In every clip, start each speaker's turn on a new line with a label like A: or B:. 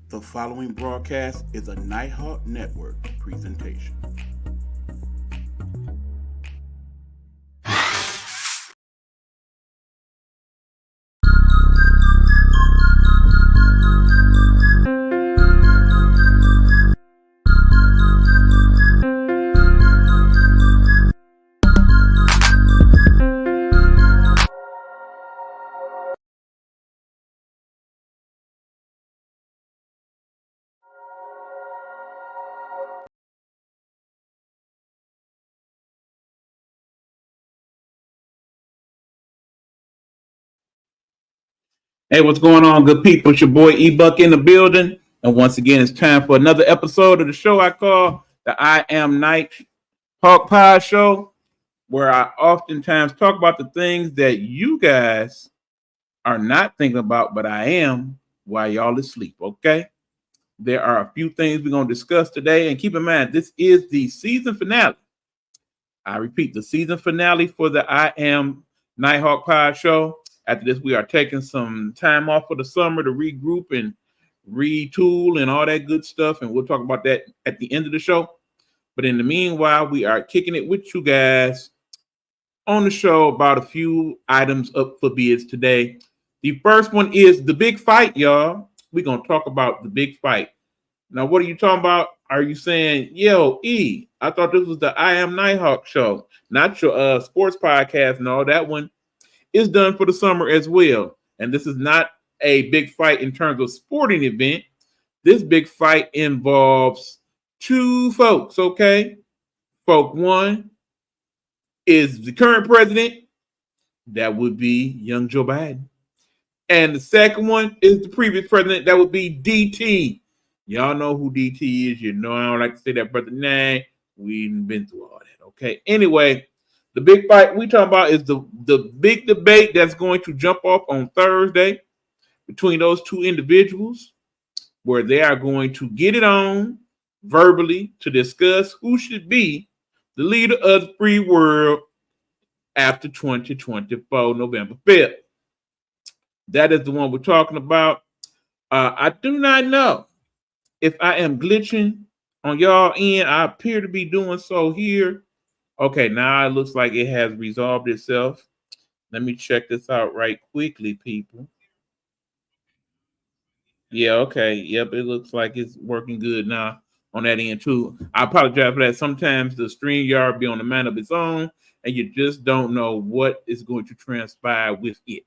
A: The following broadcast is a Nighthawk Network presentation. Hey, what's going on, good people? It's your boy E-Buck in the building. And once again, it's time for another episode of the show I call the I Am Nighthawk Pod Show, where I oftentimes talk about the things that you guys are not thinking about, but I am while y'all asleep, okay? There are a few things we're going to discuss today. And keep in mind, this is the season finale. I repeat, the season finale for the I Am Nighthawk Pod Show. After this, we are taking some time off for the summer to regroup and retool and all that good stuff. And we'll talk about that at the end of the show. But in the meanwhile, we are kicking it with you guys on the show about a few items up for bids today. The first one is the big fight, y'all. We're going to talk about the big fight. Now, what are you talking about? Are you saying, yo, E, I thought this was the I Am Nighthawk show, not your sports podcast. No, that one is done for the summer as well. And this is not a big fight in terms of sporting event. This big fight involves two folks, okay? Folk one is the current president. That would be young Joe Biden. And the second one is the previous president. That would be DT. Y'all know who DT is. You know I don't like to say that brother name. We've been through all that, okay? Anyway, the big fight we talking about is the big debate that's going to jump off on Thursday between those two individuals, where they are going to get it on verbally to discuss who should be the leader of the free world after 2024, November 5th. That is the one we're talking about. I do not know if I am glitching on y'all end. I appear to be doing so here. Okay, now it looks like it has resolved itself. Let me check this out right quickly, people. Yeah, okay. Yep, it looks like it's working good now on that end too. I apologize for that. Sometimes the StreamYard be on the mind of its own, and you just don't know what is going to transpire with it.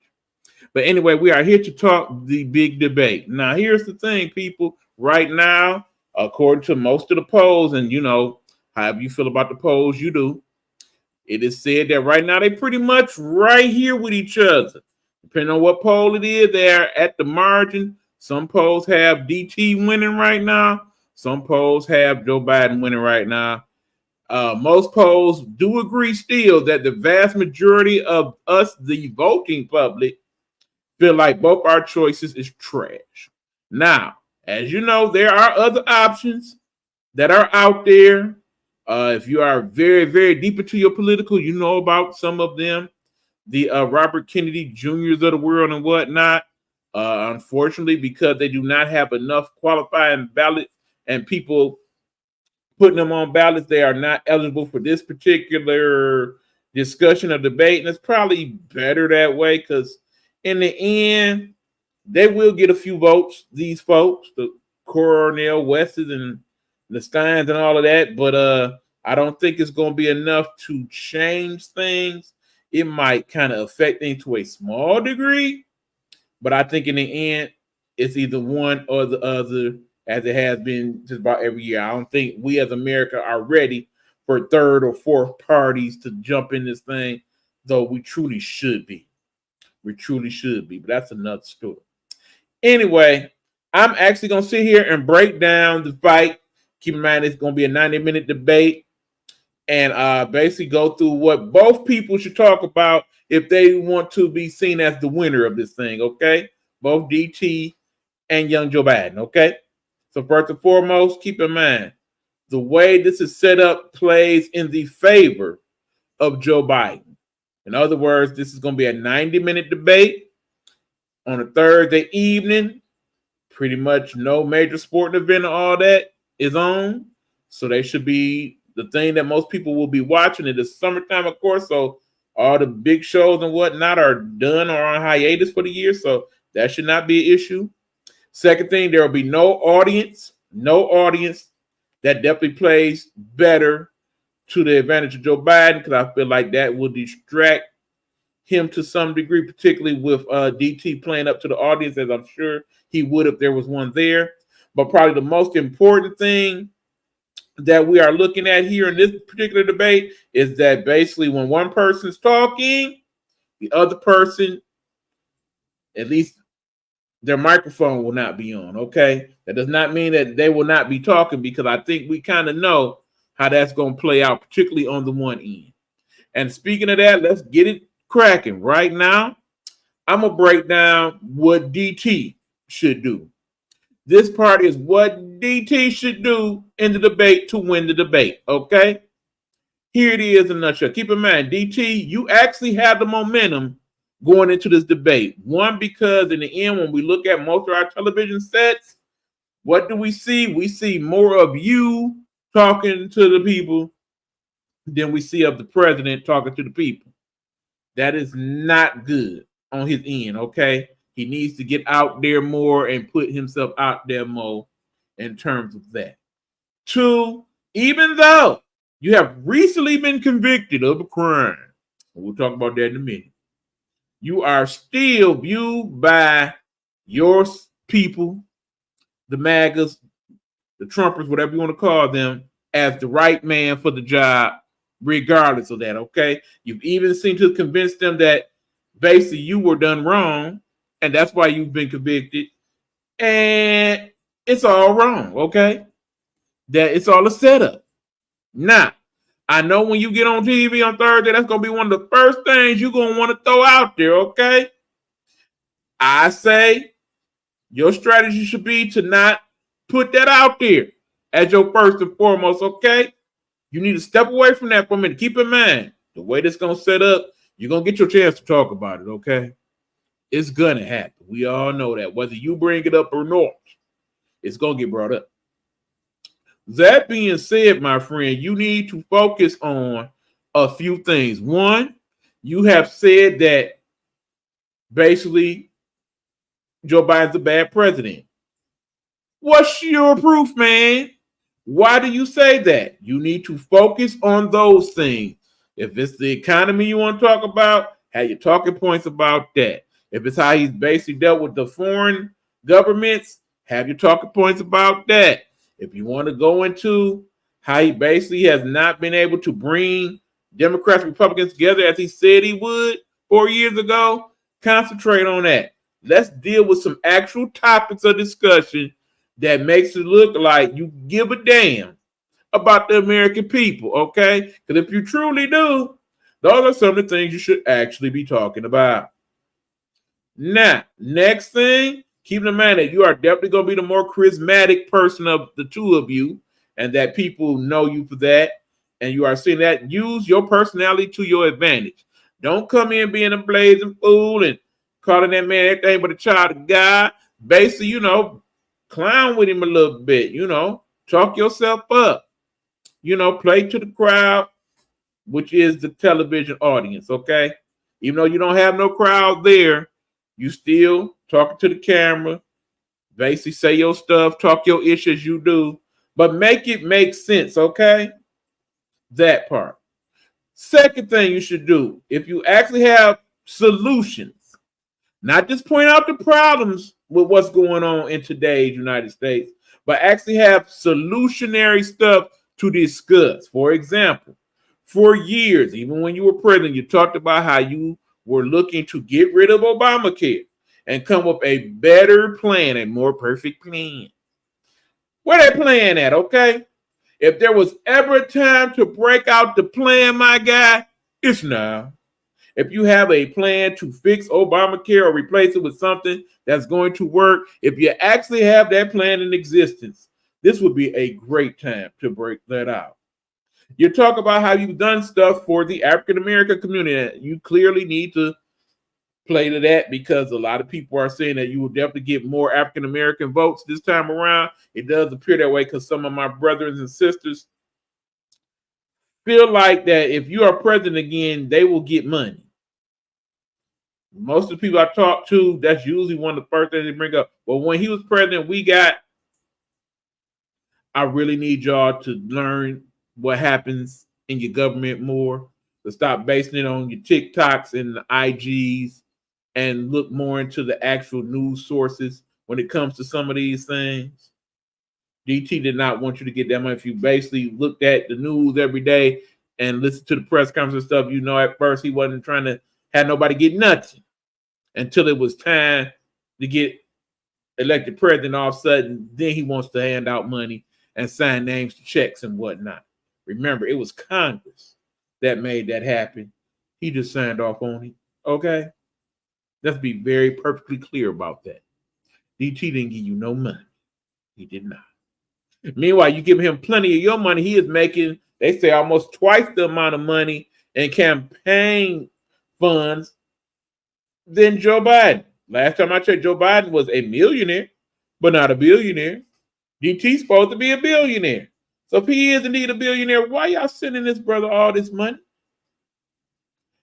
A: But anyway, we are here to talk the big debate. Now, here's the thing, people. Right now, according to most of the polls, and you know, however you feel about the polls, you do. It is said that right now they pretty much right here with each other. Depending on what poll it is, they're at the margin. Some polls have DT winning right now. Some polls have Joe Biden winning right now. Most polls do agree still that the vast majority of us, the voting public, feel like both our choices is trash. Now, as you know, there are other options that are out there. If you are very, very deep into your political, you know about some of them, the Robert Kennedy Juniors of the world and whatnot. Unfortunately, because they do not have enough qualifying ballots and people putting them on ballots, they are not eligible for this particular discussion or debate. And it's probably better that way because in the end, they will get a few votes, these folks, the Cornel Wests and the Steins and all of that. But I don't think it's going to be enough to change things. It might kind of affect things to a small degree. But I think in the end, it's either one or the other, as it has been just about every year. I don't think we as America are ready for third or fourth parties to jump in this thing, though we truly should be. We truly should be, but that's another story. Anyway, I'm actually going to sit here and break down the fight. Keep in mind, it's going to be a 90-minute debate and basically go through what both people should talk about if they want to be seen as the winner of this thing, okay? Both DT and young Joe Biden, okay? So first and foremost, keep in mind, the way this is set up plays in the favor of Joe Biden. In other words, this is going to be a 90-minute debate on a Thursday evening, Pretty much no major sporting event or all that is on. So they should be the thing that most people will be watching. It is summertime, of course. So all the big shows and whatnot are done or on hiatus for the year. So that should not be an issue. Second thing, there will be no audience. No audience. That definitely plays better to the advantage of Joe Biden, because I feel like that will distract him to some degree, particularly with DT playing up to the audience, as I'm sure he would if there was one there. But probably the most important thing that we are looking at here in this particular debate is that basically when one person's talking, the other person, at least their microphone will not be on, okay? That does not mean that they will not be talking, because I think we kind of know how that's going to play out, particularly on the one end. And speaking of that, let's get it cracking right now. I'm going to break down what DT should do. This part is what DT should do in the debate to win the debate, okay? Here it is in a nutshell. Keep in mind, DT, you actually have the momentum going into this debate. One, because in the end, when we look at most of our television sets, what do we see? We see more of you talking to the people than we see of the president talking to the people. That is not good on his end, okay? He needs to get out there more and put himself out there more in terms of that. Two, even though you have recently been convicted of a crime, we'll talk about that in a minute, you are still viewed by your people, the MAGAs, the Trumpers, whatever you want to call them, as the right man for the job, regardless of that, okay? You've even seemed to convince them that basically you were done wrong, and that's why you've been convicted. And it's all wrong, okay? That it's all a setup. Now, I know when you get on TV on Thursday, that's going to be one of the first things you're going to want to throw out there, okay? I say your strategy should be to not put that out there as your first and foremost, okay? You need to step away from that for a minute. Keep in mind, the way this going to set up, you're going to get your chance to talk about it, okay? It's going to happen. We all know that. Whether you bring it up or not, it's going to get brought up. That being said, my friend, you need to focus on a few things. One, you have said that basically Joe Biden's a bad president. What's your proof, man? Why do you say that? You need to focus on those things. If it's the economy you want to talk about, have your talking points about that. If it's how he's basically dealt with the foreign governments, have your talking points about that. If you want to go into how he basically has not been able to bring Democrats and Republicans together as he said he would 4 years ago, concentrate on that. Let's deal with some actual topics of discussion that makes it look like you give a damn about the American people, okay? Because if you truly do, those are some of the things you should actually be talking about. Now, next thing, keep in mind that you are definitely going to be the more charismatic person of the two of you, and that people know you for that, and you are seeing that. Use your personality to your advantage. Don't come in being a blazing fool and calling that man everything but a child of God. Basically, clown with him a little bit, talk yourself up, play to the crowd, which is the television audience, okay? Even though you don't have no crowd there, you still talking to the camera, basically say your stuff, talk your issues you do, but make it make sense, okay? That part. Second thing you should do, if you actually have solutions, not just point out the problems with what's going on in today's United States, but actually have solutionary stuff to discuss. For example, for years, even when you were president, you talked about how you were looking to get rid of Obamacare and come up with a better plan, a more perfect plan. Where that plan at, okay? If there was ever a time to break out the plan, my guy, it's now. If you have a plan to fix Obamacare or replace it with something that's going to work, if you actually have that plan in existence, this would be a great time to break that out. You talk about how you've done stuff for the African American community. You clearly need to play to that because a lot of people are saying that you will definitely get more African American votes this time around. It does appear that way because some of my brothers and sisters feel like that if you are president again, they will get money. Most of the people I talk to, that's usually one of the first things they bring up. But when he was president, I really need y'all to learn what happens in your government more, to stop basing it on your TikToks and the IGs and look more into the actual news sources when it comes to some of these things. DT did not want you to get that money. If you basically looked at the news every day and listened to the press conference and stuff, you know at first he wasn't trying to have nobody get nothing until it was time to get elected president. All of a sudden, then he wants to hand out money and sign names to checks and whatnot. Remember, it was Congress that made that happen. He just signed off on it. Okay? Let's be very perfectly clear about that. DT didn't give you no money. He did not. Meanwhile, you give him plenty of your money. He is making, they say, almost twice the amount of money in campaign funds than Joe Biden. Last time I checked, Joe Biden was a millionaire, but not a billionaire. DT's supposed to be a billionaire. So if he is indeed a billionaire, why y'all sending this brother all this money?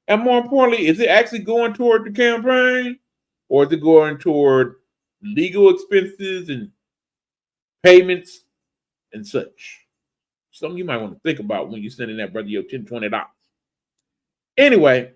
A: And more importantly, is it actually going toward the campaign? Or is it going toward legal expenses and payments and such? Something you might want to think about when you're sending that brother your $10, $20. Anyway,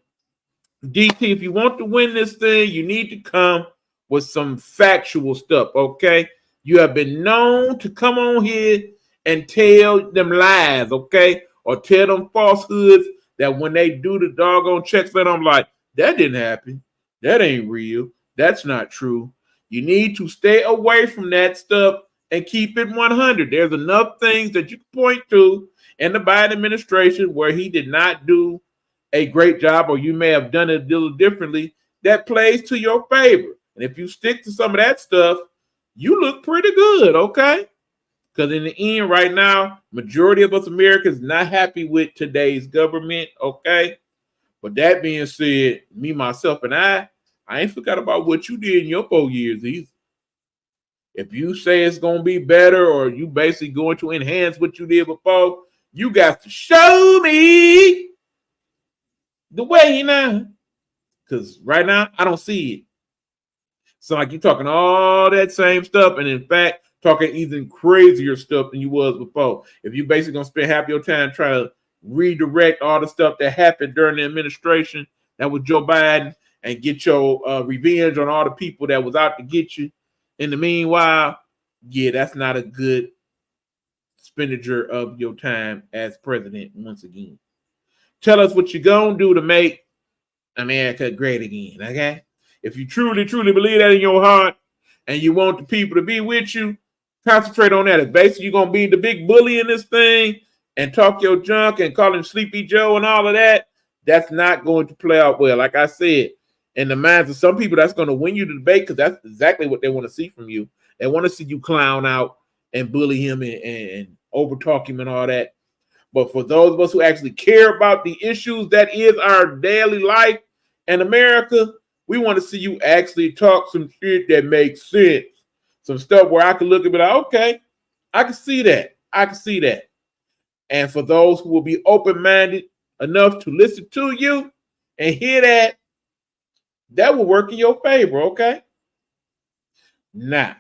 A: DT, if you want to win this thing, you need to come with some factual stuff, okay? You have been known to come on here and tell them lies, okay? Or tell them falsehoods that when they do the doggone checks, that I'm like, that didn't happen. That ain't real. That's not true. You need to stay away from that stuff and keep it 100. There's enough things that you can point to in the Biden administration where he did not do a great job, or you may have done it a little differently, that plays to your favor. And if you stick to some of that stuff, you look pretty good, okay? Because in the end, right now, majority of us Americans not happy with today's government, okay? But that being said, me, myself, and I ain't forgot about what you did in your 4 years either. If you say it's going to be better or you basically going to enhance what you did before, you got to show me the way now. Because right now, I don't see it. So like you're talking all that same stuff, and in fact, talking even crazier stuff than you was before. If you basically going to spend half your time trying to redirect all the stuff that happened during the administration that was Joe Biden and get your revenge on all the people that was out to get you in the meanwhile, yeah, that's not a good expenditure of your time as president once again. Tell us what you're going to do to make America great again, okay? If you truly, truly believe that in your heart and you want the people to be with you, concentrate on that. If basically you're going to be the big bully in this thing and talk your junk and call him Sleepy Joe and all of that, that's not going to play out well. Like I said, in the minds of some people, that's going to win you the debate because that's exactly what they want to see from you. They want to see you clown out and bully him and over-talk him and all that. But for those of us who actually care about the issues that is our daily life in America, we want to see you actually talk some shit that makes sense. Some stuff where I can look and be like, okay, I can see that. I can see that. And for those who will be open-minded enough to listen to you and hear that, that will work in your favor, okay? Now,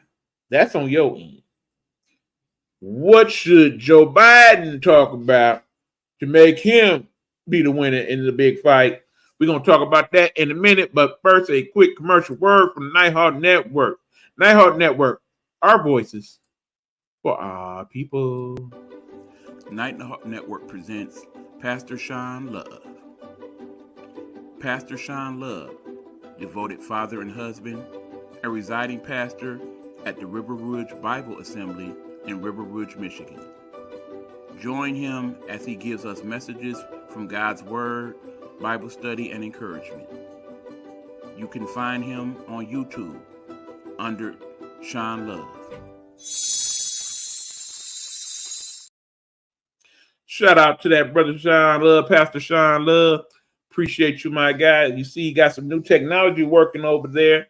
A: that's on your end. What should Joe Biden talk about to make him be the winner in the big fight? We're going to talk about that in a minute, but first, a quick commercial word from the Nighthawk Network. Nighthawk Network, our voices for our people.
B: Nighthawk Network presents Pastor Sean Love. Pastor Sean Love, devoted father and husband, a residing pastor at the River Rouge Bible Assembly in River Rouge, Michigan. Join him as he gives us messages from God's Word, Bible study, and encouragement. You can find him on YouTube under Sean Love.
A: Shout out to that brother Sean Love, Pastor Sean Love. Appreciate you, my guy. You see, you got some new technology working over there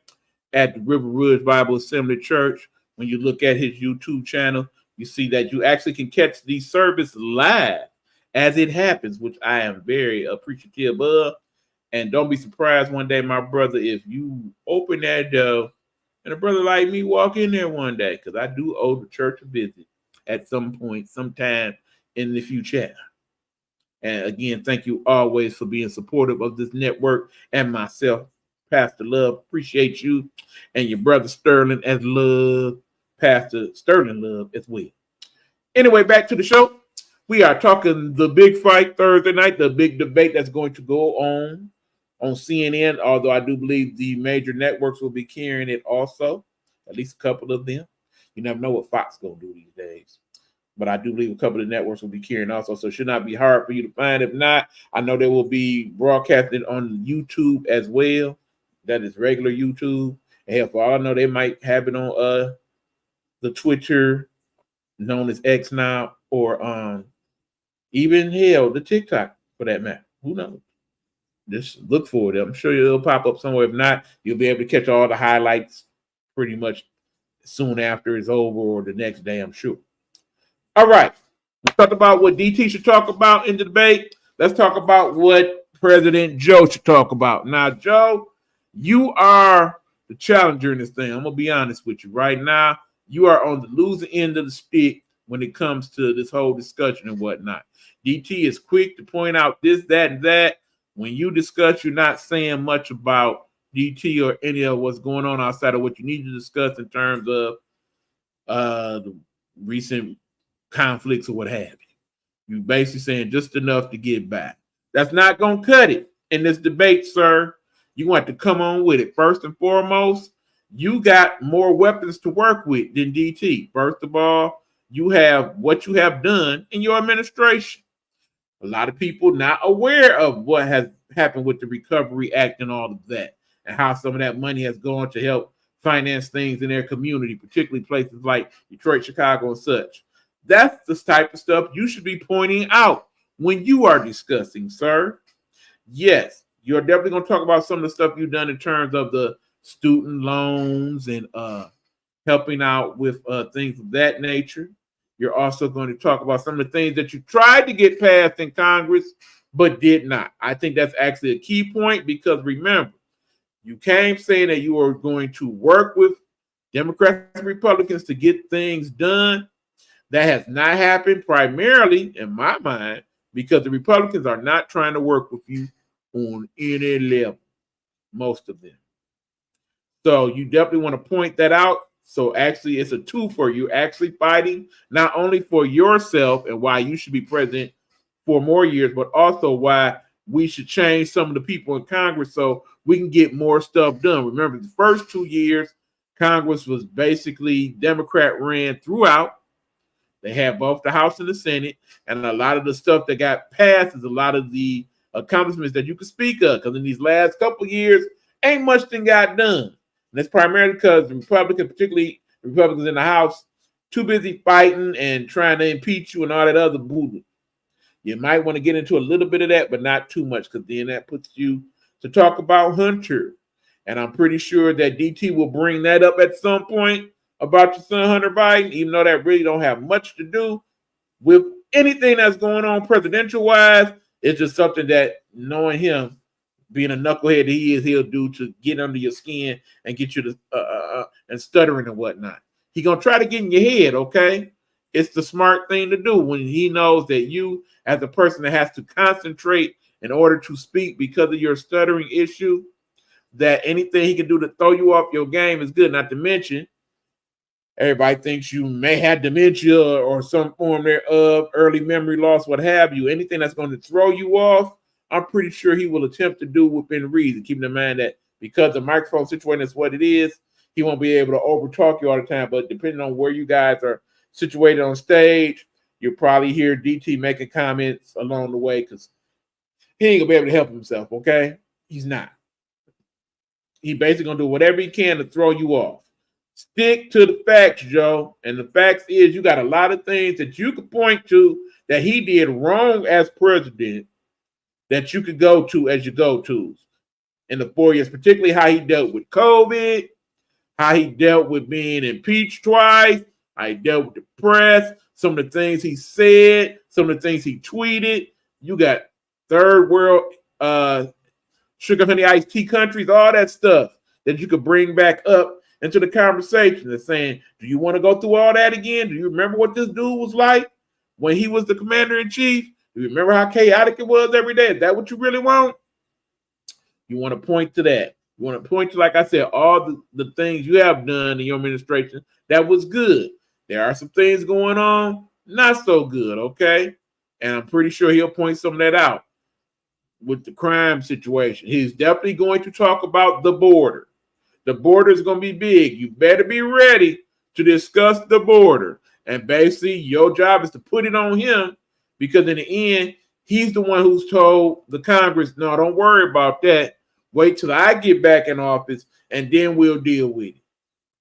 A: at the River Rouge Bible Assembly Church. When you look at his YouTube channel, you see that you actually can catch the service live as it happens, which I am very appreciative of. And don't be surprised one day, my brother, if you open that door and a brother like me walk in there one day, because I do owe the church a visit at some point, sometime in the future. And again, thank you always for being supportive of this network and myself, Pastor Love. Appreciate you and your brother Sterling as Love, Pastor Sterling Love as well. Anyway, back to the show. We are talking the big fight Thursday night, the big debate that's going to go on CNN, although I do believe the major networks will be carrying it also, at least a couple of them. You never know what Fox is going to do these days. But I do believe a couple of networks will be carrying also, so it should not be hard for you to find. If not, I know they will be broadcasted on YouTube as well. That is regular YouTube. And hell, for all I know, they might have it on the Twitter, known as X now, or even hell, the TikTok for that matter. Who knows? Just look for it. I'm sure it'll pop up somewhere. If not, you'll be able to catch all the highlights pretty much soon after it's over or the next day, I'm sure. All right. Let's talk about what DT should talk about in the debate. Let's talk about what President Joe should talk about. Now, Joe, you are the challenger in this thing. I'm going to be honest with you. Right now, you are on the losing end of the stick when it comes to this whole discussion and whatnot. DT is quick to point out this, that, and that. When you discuss, you're not saying much about DT or any of what's going on outside of what you need to discuss in terms of the recent conflicts or what have you. You basically saying just enough to get by. That's not going to cut it in this debate, sir. You want to come on with it. First and foremost, you got more weapons to work with than DT. First of all, you have what you have done in your administration. A lot of people not aware of what has happened with the Recovery Act and all of that, and how some of that money has gone to help finance things in their community, particularly places like Detroit, Chicago, and such. That's the type of stuff you should be pointing out when you are discussing, sir. Yes, you're definitely going to talk about some of the stuff you've done in terms of the student loans and helping out with things of that nature. You're also going to talk about some of the things that you tried to get passed in Congress, but did not. I think that's actually a key point because remember, you came saying that you were going to work with Democrats and Republicans to get things done. That has not happened primarily, in my mind, because the Republicans are not trying to work with you on any level, most of them. So you definitely want to point that out. So actually, it's a tool for you actually fighting not only for yourself and why you should be president for more years, but also why we should change some of the people in Congress so we can get more stuff done. Remember, the first 2 years, Congress was basically Democrat ran throughout. They had both the House and the Senate, and a lot of the stuff that got passed is a lot of the accomplishments that you could speak of. Because in these last couple of years, ain't much thing got done. And that's primarily because the Republicans, particularly Republicans in the House, too busy fighting and trying to impeach you and all that other boo. You might want to get into a little bit of that, but not too much, because then that puts you to talk about Hunter. And I'm pretty sure that DT will bring that up at some point about your son Hunter Biden, even though that really don't have much to do with anything that's going on presidential wise. It's just something that, knowing him, being a knucklehead he is, he'll do to get under your skin and get you to and stuttering and whatnot. He gonna try to get in your head, okay? It's the smart thing to do when he knows that you, as a person that has to concentrate in order to speak because of your stuttering issue, that anything he can do to throw you off your game is good. Not to mention, everybody thinks you may have dementia or some form thereof, early memory loss, what have you. Anything that's going to throw you off, I'm pretty sure he will attempt to do within reason. Keeping in mind that because the microphone situation is what it is, he won't be able to overtalk you all the time. But depending on where you guys are situated on stage, you'll probably hear DT making comments along the way because he ain't gonna be able to help himself, okay? He's not. He basically gonna do whatever he can to throw you off. Stick to the facts, Joe. And the facts is you got a lot of things that you could point to that he did wrong as president that you could go to as your go-tos in the 4 years, particularly how he dealt with COVID, how he dealt with being impeached twice, how he dealt with the press, some of the things he said, some of the things he tweeted. You got third world sugar honey iced tea countries, all that stuff that you could bring back up into the conversation and saying, do you want to go through all that again? Do you remember what this dude was like when he was the commander in chief? Do you remember how chaotic it was every day? Is that what you really want? You want to point to that. You want to point to, like I said, all the things you have done in your administration that was good. There are some things going on, not so good, okay? And I'm pretty sure he'll point some of that out with the crime situation. He's definitely going to talk about the border. The border is going to be big. You better be ready to discuss the border. And basically, your job is to put it on him because in the end, he's the one who's told the Congress, no, don't worry about that. Wait till I get back in office and then we'll deal with it.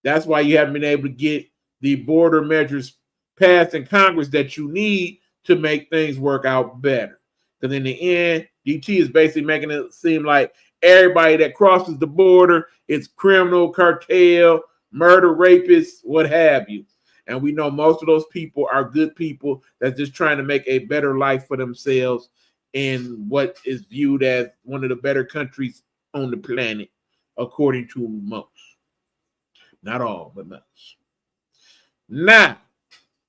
A: That's why you haven't been able to get the border measures passed in Congress that you need to make things work out better. Because in the end, DT is basically making it seem like everybody that crosses the border is criminal, cartel, murder, rapists, what have you. And we know most of those people are good people that's just trying to make a better life for themselves in what is viewed as one of the better countries on the planet, according to most. Not all, but most. Now,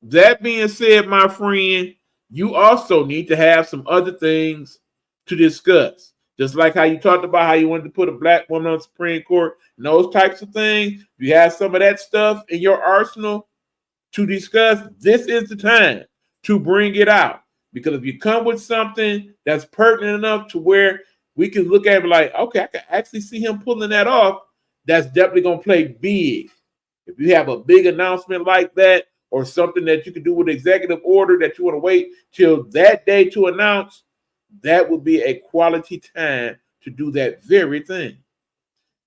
A: that being said, my friend, you also need to have some other things to discuss. Just like how you talked about how you wanted to put a black woman on the Supreme Court and those types of things. You have some of that stuff in your arsenal to discuss. This is the time to bring it out. Because if you come with something that's pertinent enough to where we can look at it like, okay, I can actually see him pulling that off, that's definitely going to play big. If you have a big announcement like that or something that you can do with executive order that you want to wait till that day to announce, that would be a quality time to do that very thing.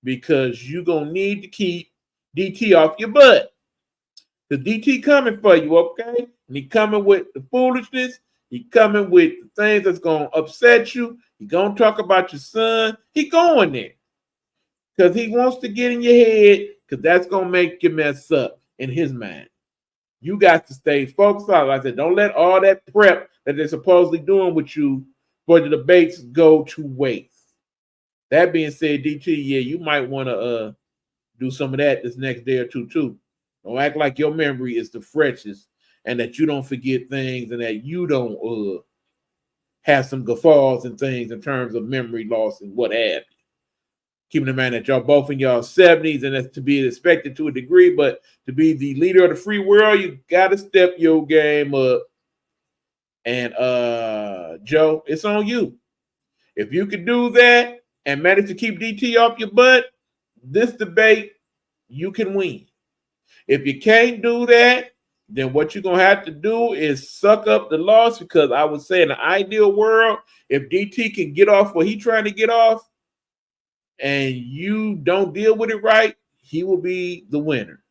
A: Because you're going to need to keep DT off your butt. The DT coming for you, okay? And he coming with the foolishness. He coming with the things that's going to upset you. He going to talk about your son. He going there. Because he wants to get in your head because that's going to make you mess up in his mind. You got to stay focused on. Like I said, don't let all that prep that they're supposedly doing with you for the debates go to waste. That being said, DT, yeah, you might want to do some of that this next day or two, too. Don't act like your memory is the freshest and that you don't forget things and that you don't have some guffaws and things in terms of memory loss and what have you. Keeping in mind that y'all both in y'all 70s and that's to be expected to a degree, but to be the leader of the free world, you got to step your game up. And Joe, it's on you. If you can do that and manage to keep DT off your butt, this debate, you can win. If you can't do that, then what you're going to have to do is suck up the loss because I would say in the ideal world, if DT can get off what he's trying to get off and you don't deal with it right, he will be the winner.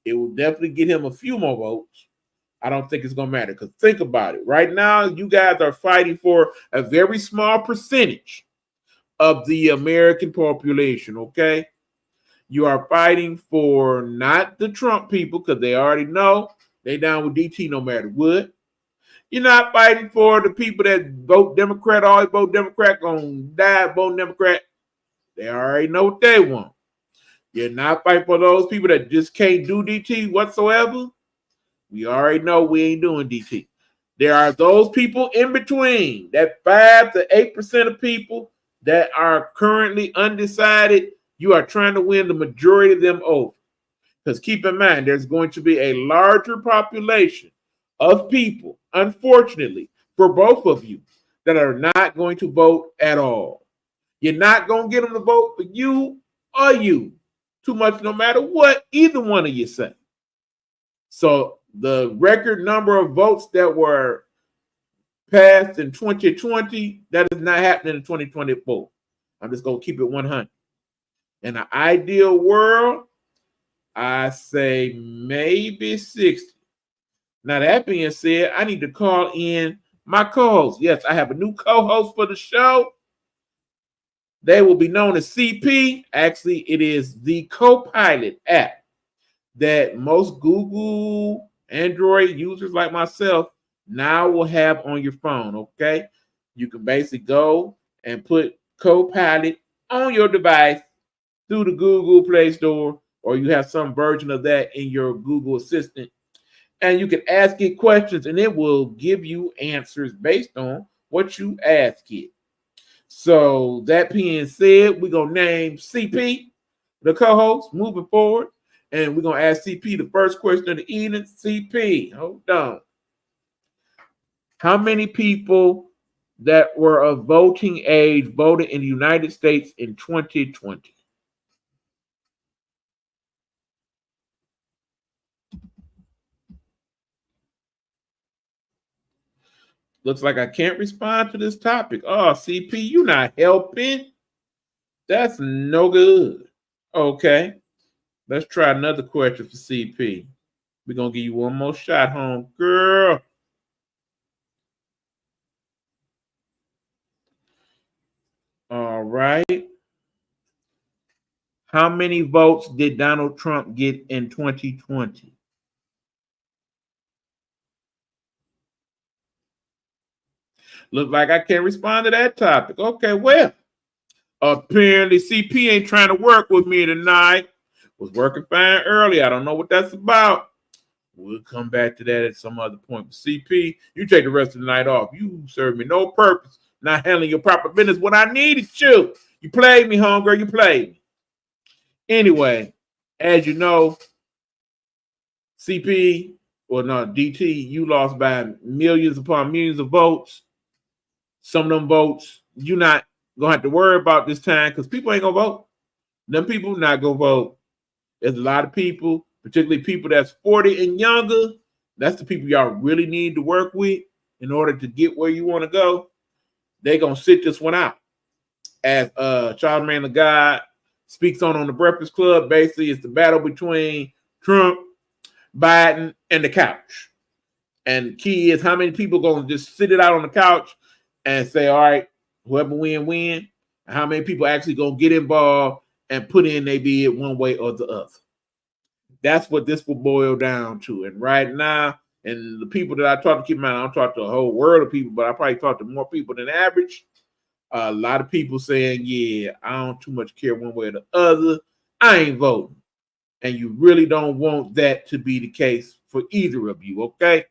A: It will definitely get him a few more votes. I don't think it's going to matter because think about it. Right now, you guys are fighting for a very small percentage of the American population, okay? You are fighting for not the Trump people because they already know they down with DT no matter what. You're not fighting for the people that vote Democrat, always vote Democrat, gonna die voting Democrat. They already know what they want. You're not fighting for those people that just can't do DT whatsoever. We already know we ain't doing DT. There are those people in between, that 5 to 8% of people that are currently undecided. You are trying to win the majority of them over. Because keep in mind, there's going to be a larger population of people, unfortunately, for both of you, that are not going to vote at all. You're not going to get them to vote for you or you too much, no matter what either one of you say. So the record number of votes that were passed in 2020, that is not happening in 2024. I'm just going to keep it 100. In an ideal world, I say maybe 60. Now, that being said, I need to call in my co-host. Yes, I have a new co-host for the show. They will be known as CP. Actually, it is the Copilot app that most Google Android users like myself now will have on your phone. Okay, you can basically go and put Copilot on your device through the Google Play Store, or you have some version of that in your Google Assistant, and you can ask it questions, and it will give you answers based on what you ask it. So that being said, we're gonna name CP the co-host moving forward, and we're gonna ask CP the first question of the evening. CP, hold on. How many people that were of voting age voted in the United States in 2020? Looks like I can't respond to this topic. Oh, CP, you not helping. That's no good. Okay, let's try another question for CP. We're going to give you one more shot, home girl. All right. How many votes did Donald Trump get in 2020? Look like I can't respond to that topic. Okay, well, apparently CP ain't trying to work with me tonight. Was working fine early. I don't know what that's about. We'll come back to that at some other point. CP, you take the rest of the night off. You serve me no purpose. Not handling your proper business when I needed you. You played me, homegirl. You played me. Anyway, as you know, CP, or no, DT, you lost by millions upon millions of votes. Some of them votes you're not going to have to worry about this time because people ain't going to vote. Them people not going to vote. There's a lot of people, particularly people that's 40 and younger. That's the people y'all really need to work with in order to get where you want to go. They're going to sit this one out. As Charlamagne the God speaks on the Breakfast Club, basically it's the battle between Trump, Biden, and the couch. And the key is how many people going to just sit it out on the couch and say, all right, whoever win. And how many people actually going to get involved and put in their bid one way or the other. That's what this will boil down to. And right now, and the people that I talk to, keep in mind, I don't talk to a whole world of people, but I probably talk to more people than average. A lot of people saying, yeah, I don't too much care one way or the other. I ain't voting. And you really don't want that to be the case for either of you, okay?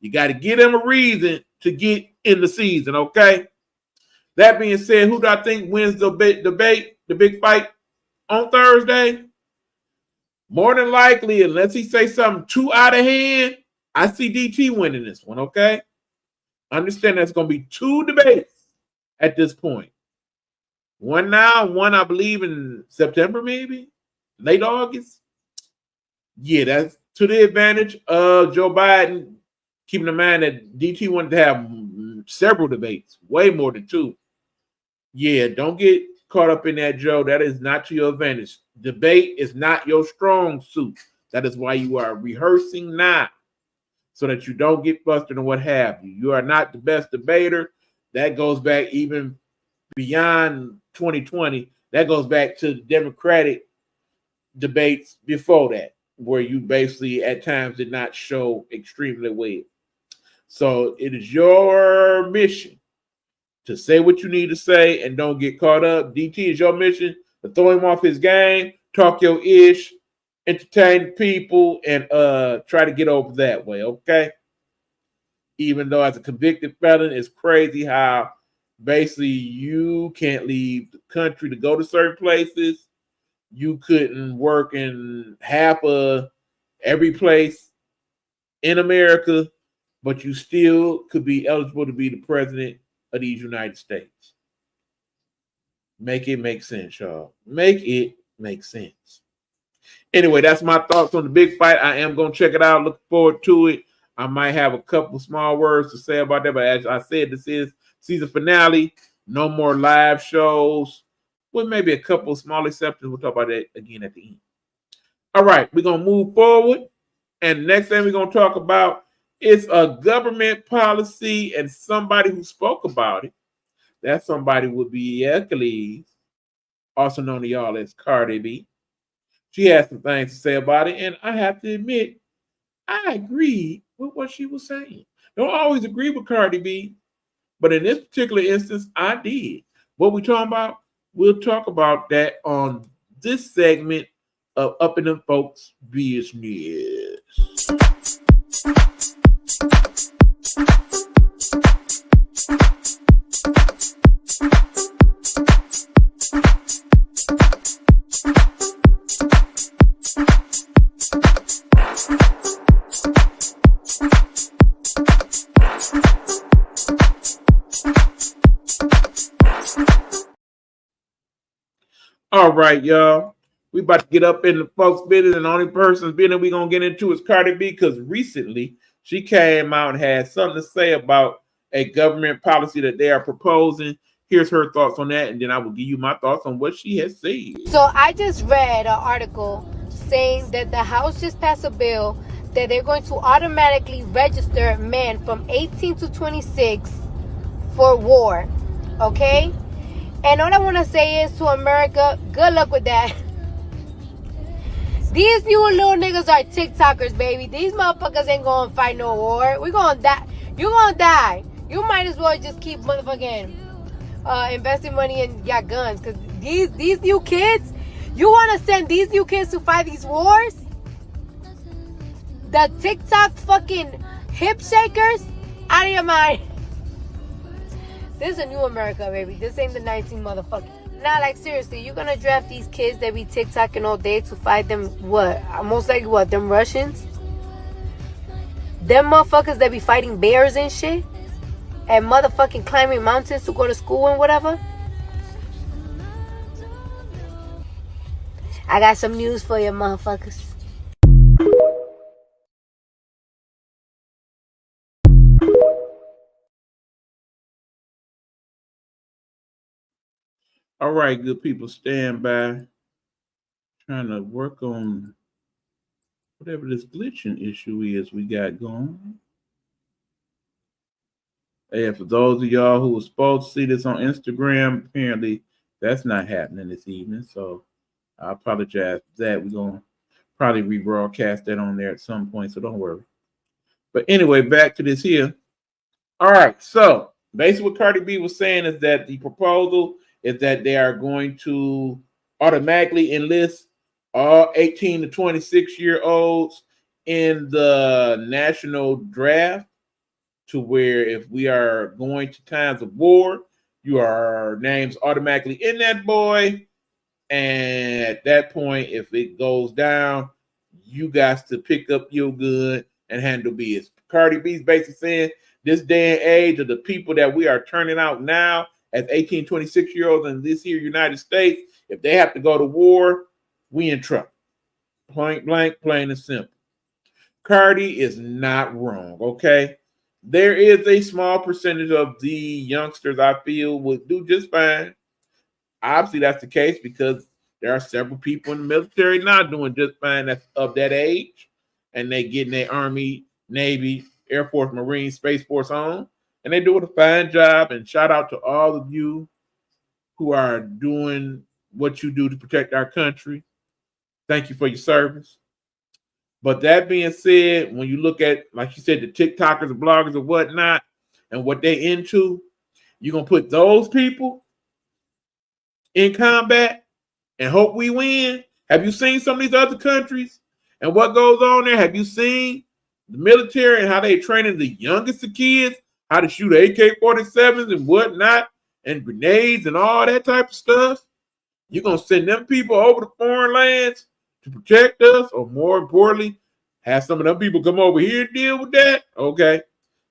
A: You got to give them a reason to get in the season, okay? That being said, who do I think wins the debate, the big fight on Thursday? More than likely, unless he say something too out of hand, I see DT winning this one, okay? Understand that's going to be two debates at this point. One now, one I believe in September, maybe late August. Yeah, that's to the advantage of Joe Biden. Keeping in mind that DT wanted to have several debates, way more than two. Yeah, don't get caught up in that, Joe. That is not to your advantage. Debate is not your strong suit. That is why you are rehearsing now, so that you don't get busted and what have you. You are not the best debater. That goes back even beyond 2020. That goes back to the Democratic debates before that, where you basically at times did not show extremely well. So it is your mission to say what you need to say and don't get caught up. DT is your mission to throw him off his game, talk your ish, entertain people, and try to get over that way, okay? Even though as a convicted felon, it's crazy how basically you can't leave the country to go to certain places. You couldn't work in half of every place in America, but you still could be eligible to be the president of these United States. Make it make sense, y'all. Make it make sense. Anyway, that's my thoughts on the big fight. I am going to check it out. Look forward to it. I might have a couple small words to say about that, but as I said, this is season finale. No more live shows. With maybe a couple small exceptions. We'll talk about that again at the end. All right, we're going to move forward. And the next thing we're going to talk about it's a government policy and somebody who spoke about it. That somebody would be Achilles, also known to y'all as Cardi B. She had some things to say about it, and I have to admit, I agree with what she was saying. Don't always agree with Cardi B, but in this particular instance, I did. What we talking about? We'll talk about that on this segment of Up in the Folks Business. All right, y'all. We about to get up in the folks' business, and the only person's business we're gonna get into is Cardi B, because recently she came out and had something to say about a government policy that they are proposing. Here's her thoughts on that, and then I will give you my thoughts on what she has said.
C: So I just read an article saying that the House just passed a bill that they're going to automatically register men from 18 to 26 for war. Okay? And all I want to say is to America, good luck with that. These new little niggas are TikTokers, baby. These motherfuckers ain't gonna fight no war. We gonna die. You gonna die. You might as well just keep motherfucking investing money in your guns. Because these new kids, you want to send these new kids to fight these wars? The TikTok fucking hip shakers? Out of your mind. This is a new America, baby. This ain't the 19 motherfucker. Nah, like seriously, you gonna draft these kids that be TikToking all day to fight them what? Most likely what? Them Russians? Them motherfuckers that be fighting bears and shit? And motherfucking climbing mountains to go to school and whatever? I got some news for you motherfuckers.
A: All right, good people, stand by. Trying to work on whatever this glitching issue is we got going. And for those of y'all who were supposed to see this on Instagram, apparently that's not happening this evening. So I apologize for that. We're going to probably rebroadcast that on there at some point, so don't worry. But anyway, back to this here. All right, so basically what Cardi B was saying is that the proposal is that they are going to automatically enlist all 18 to 26-year-olds in the national draft, to where if we are going to times of war, your name's automatically in that boy. And at that point, if it goes down, you got to pick up your gun and handle business. Cardi B's basically saying this day and age of the people that we are turning out now as 18, 26-year-olds in this here United States, if they have to go to war, we in trouble. Point blank, plain and simple. Cardi is not wrong, okay? There is a small percentage of the youngsters I feel would do just fine. Obviously, that's the case because there are several people in the military not doing just fine that's of that age, and they getting their Army, Navy, Air Force, Marine, Space Force on, and they doing a fine job. And shout out to all of you who are doing what you do to protect our country. Thank you for your service. But that being said, when you look at, like you said, the TikTokers and bloggers and whatnot, and what they into, you're going to put those people in combat and hope we win. Have you seen some of these other countries and what goes on there? Have you seen the military and how they training the youngest of kids, how to shoot AK-47s and whatnot, and grenades and all that type of stuff? You're going to send them people over to foreign lands to protect us, or more importantly, have some of them people come over here and deal with that? Okay.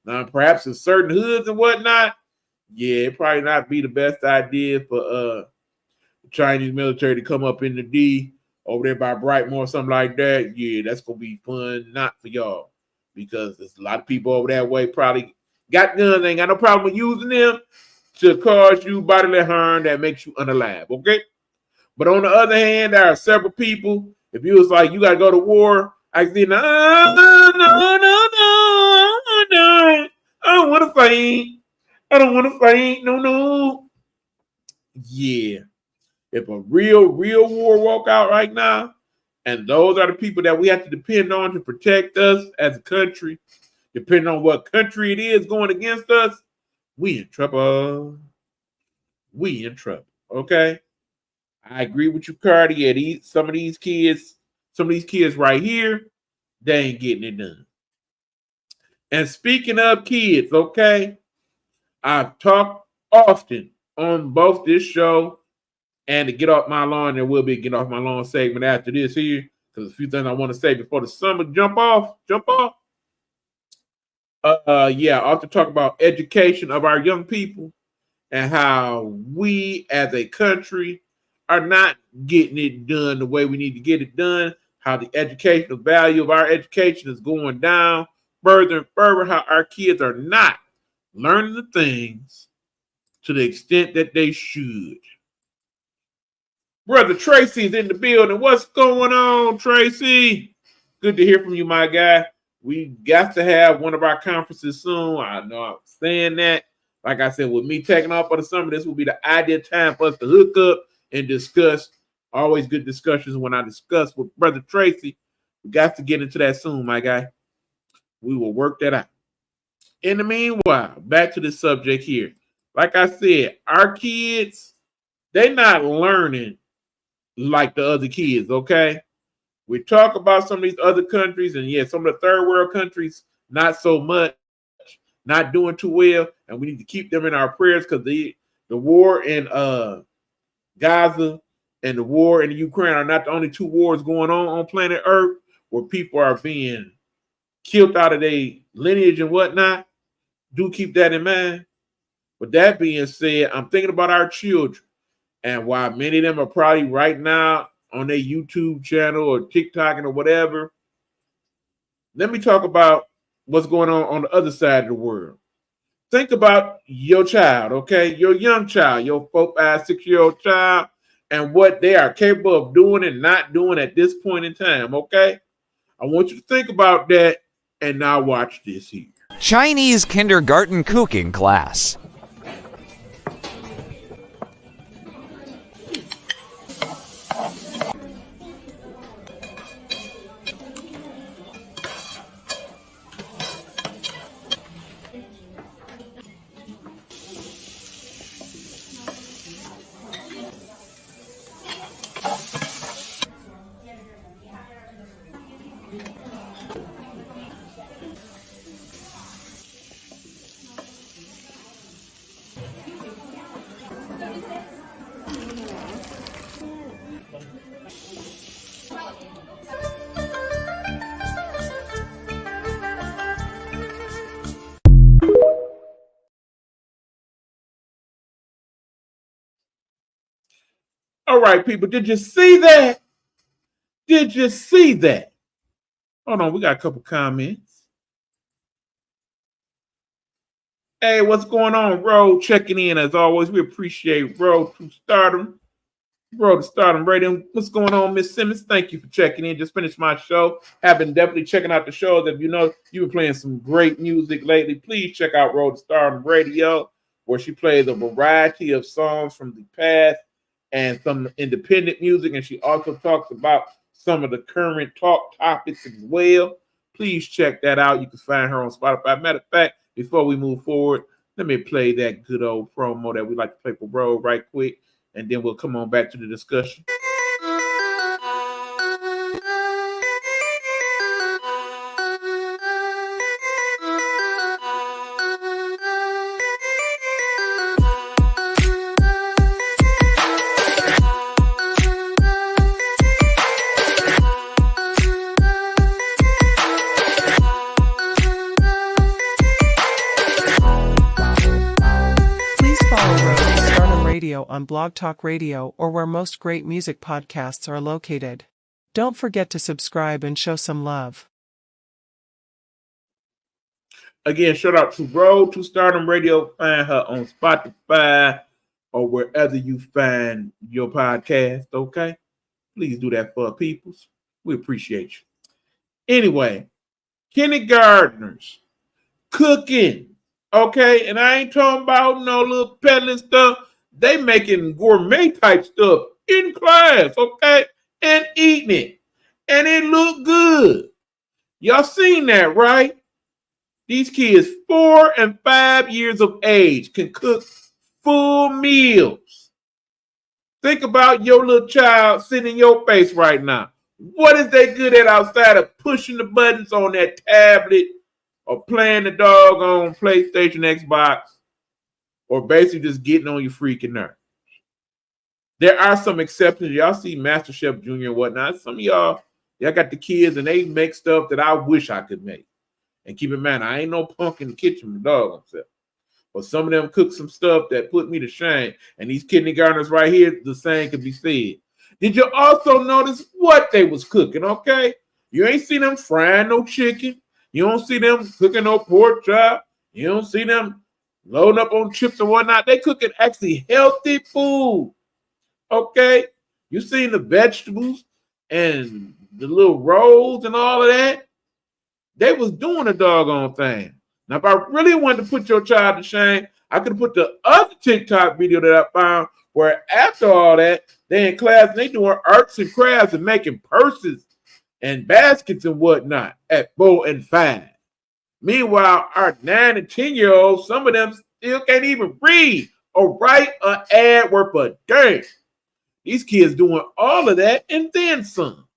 A: Now, perhaps in certain hoods and whatnot, yeah, it probably not be the best idea for the Chinese military to come up in the D over there by Brightmoor or something like that. Yeah, that's going to be fun, not for y'all, because there's a lot of people over that way probably got guns, ain't got no problem with using them to cause you bodily harm that makes you unalive, okay? But on the other hand, there are several people, if you was like, you got to go to war, I can say, no, faint. I don't want to faint. No. Yeah. If a real war walk out right now, and those are the people that we have to depend on to protect us as a country, depending on what country it is going against us, we in trouble. We in trouble. Okay? I agree with you, Cardi. Yeah, some of these kids right here, they ain't getting it done. And speaking of kids, okay, I've talked often on both this show and to get off my lawn. There will be a get off my lawn segment after this here, because a few things I want to say before the summer jump off. Yeah, I have to talk about education of our young people and how we as a country are not getting it done the way we need to get it done, how the educational value of our education is going down further and further, how our kids are not learning the things to the extent that they should. Brother Tracy's in the building. What's going on, Tracy? Good to hear from you, my guy. We got to have one of our conferences soon. I know I'm saying that. Like I said, with me taking off for the summer, this will be the ideal time for us to hook up and discuss. Always good discussions when I discuss with Brother Tracy. We got to get into that soon, my guy. We will work that out. In the meanwhile, back to the subject here. Like I said, our kids, they're not learning like the other kids, okay? We talk about some of these other countries, and yeah, some of the third world countries, not so much, not doing too well, and we need to keep them in our prayers because the war in Gaza and the war in the Ukraine are not the only two wars going on planet Earth where people are being killed out of their lineage and whatnot. Do keep that in mind. With that being said, I'm thinking about our children, and while many of them are probably right now on their YouTube channel or TikTok or whatever, let me talk about what's going on the other side of the world. Think about your child, okay? Your young child, your 4, 5, 6-year-old child, and what they are capable of doing and not doing at this point in time, okay? I want you to think about that, and now watch this here.
D: Chinese kindergarten cooking class.
A: All right, people, did you see that? Did you see that? Hold on, we got a couple comments. Hey, what's going on, Road? Checking in as always. We appreciate Road to Stardom. Road to Stardom Radio. What's going on, Miss Simmons? Thank you for checking in. Just finished my show. Have been definitely checking out the show. If you know you've been playing some great music lately, please check out Road to Stardom Radio, where she plays a variety of songs from the past and some independent music, and she also talks about some of the current talk topics as well. Please check that out. You can find her on Spotify. Matter of fact, before we move forward, let me play that good old promo that we like to play for Road right quick, and then we'll come on back to the discussion.
E: On Blog Talk Radio or where most great music podcasts are located. Don't forget to subscribe and show some love.
A: Again, shout out to Road to Stardom Radio. Find her on Spotify or wherever you find your podcast, okay? Please do that for our peoples. We appreciate you. Anyway, kindergartners, cooking, Okay, and I ain't talking about no little peddling stuff. They making gourmet type stuff in class, okay, and eating it, and it look good. Y'all seen that, right? These kids 4 and 5 years of age can cook full meals. Think about your little child sitting in your face right now. What is they good at outside of pushing the buttons on that tablet or playing the doggone PlayStation, Xbox, or basically just getting on your freaking nerve? There are some exceptions. Y'all see MasterChef Junior and whatnot. Some of y'all got the kids and they make stuff that I wish I could make. And keep in mind, I ain't no punk in the kitchen with dog myself. But some of them cook some stuff that put me to shame. And these kindergartners right here, the same could be said. Did you also notice what they was cooking, okay? You ain't see them frying no chicken. You don't see them cooking no pork chop. You don't see them loading up on chips and whatnot. They cooking actually healthy food, okay? You seen the vegetables and the little rolls and all of that? They was doing a doggone thing. Now, if I really wanted to put your child to shame, I could have put the other TikTok video that I found where after all that, they in class and they doing arts and crafts and making purses and baskets and whatnot at 4 and 5. Meanwhile, our 9 and 10-year-olds, some of them still can't even read or write an ad worth a damn. These kids doing all of that and then some.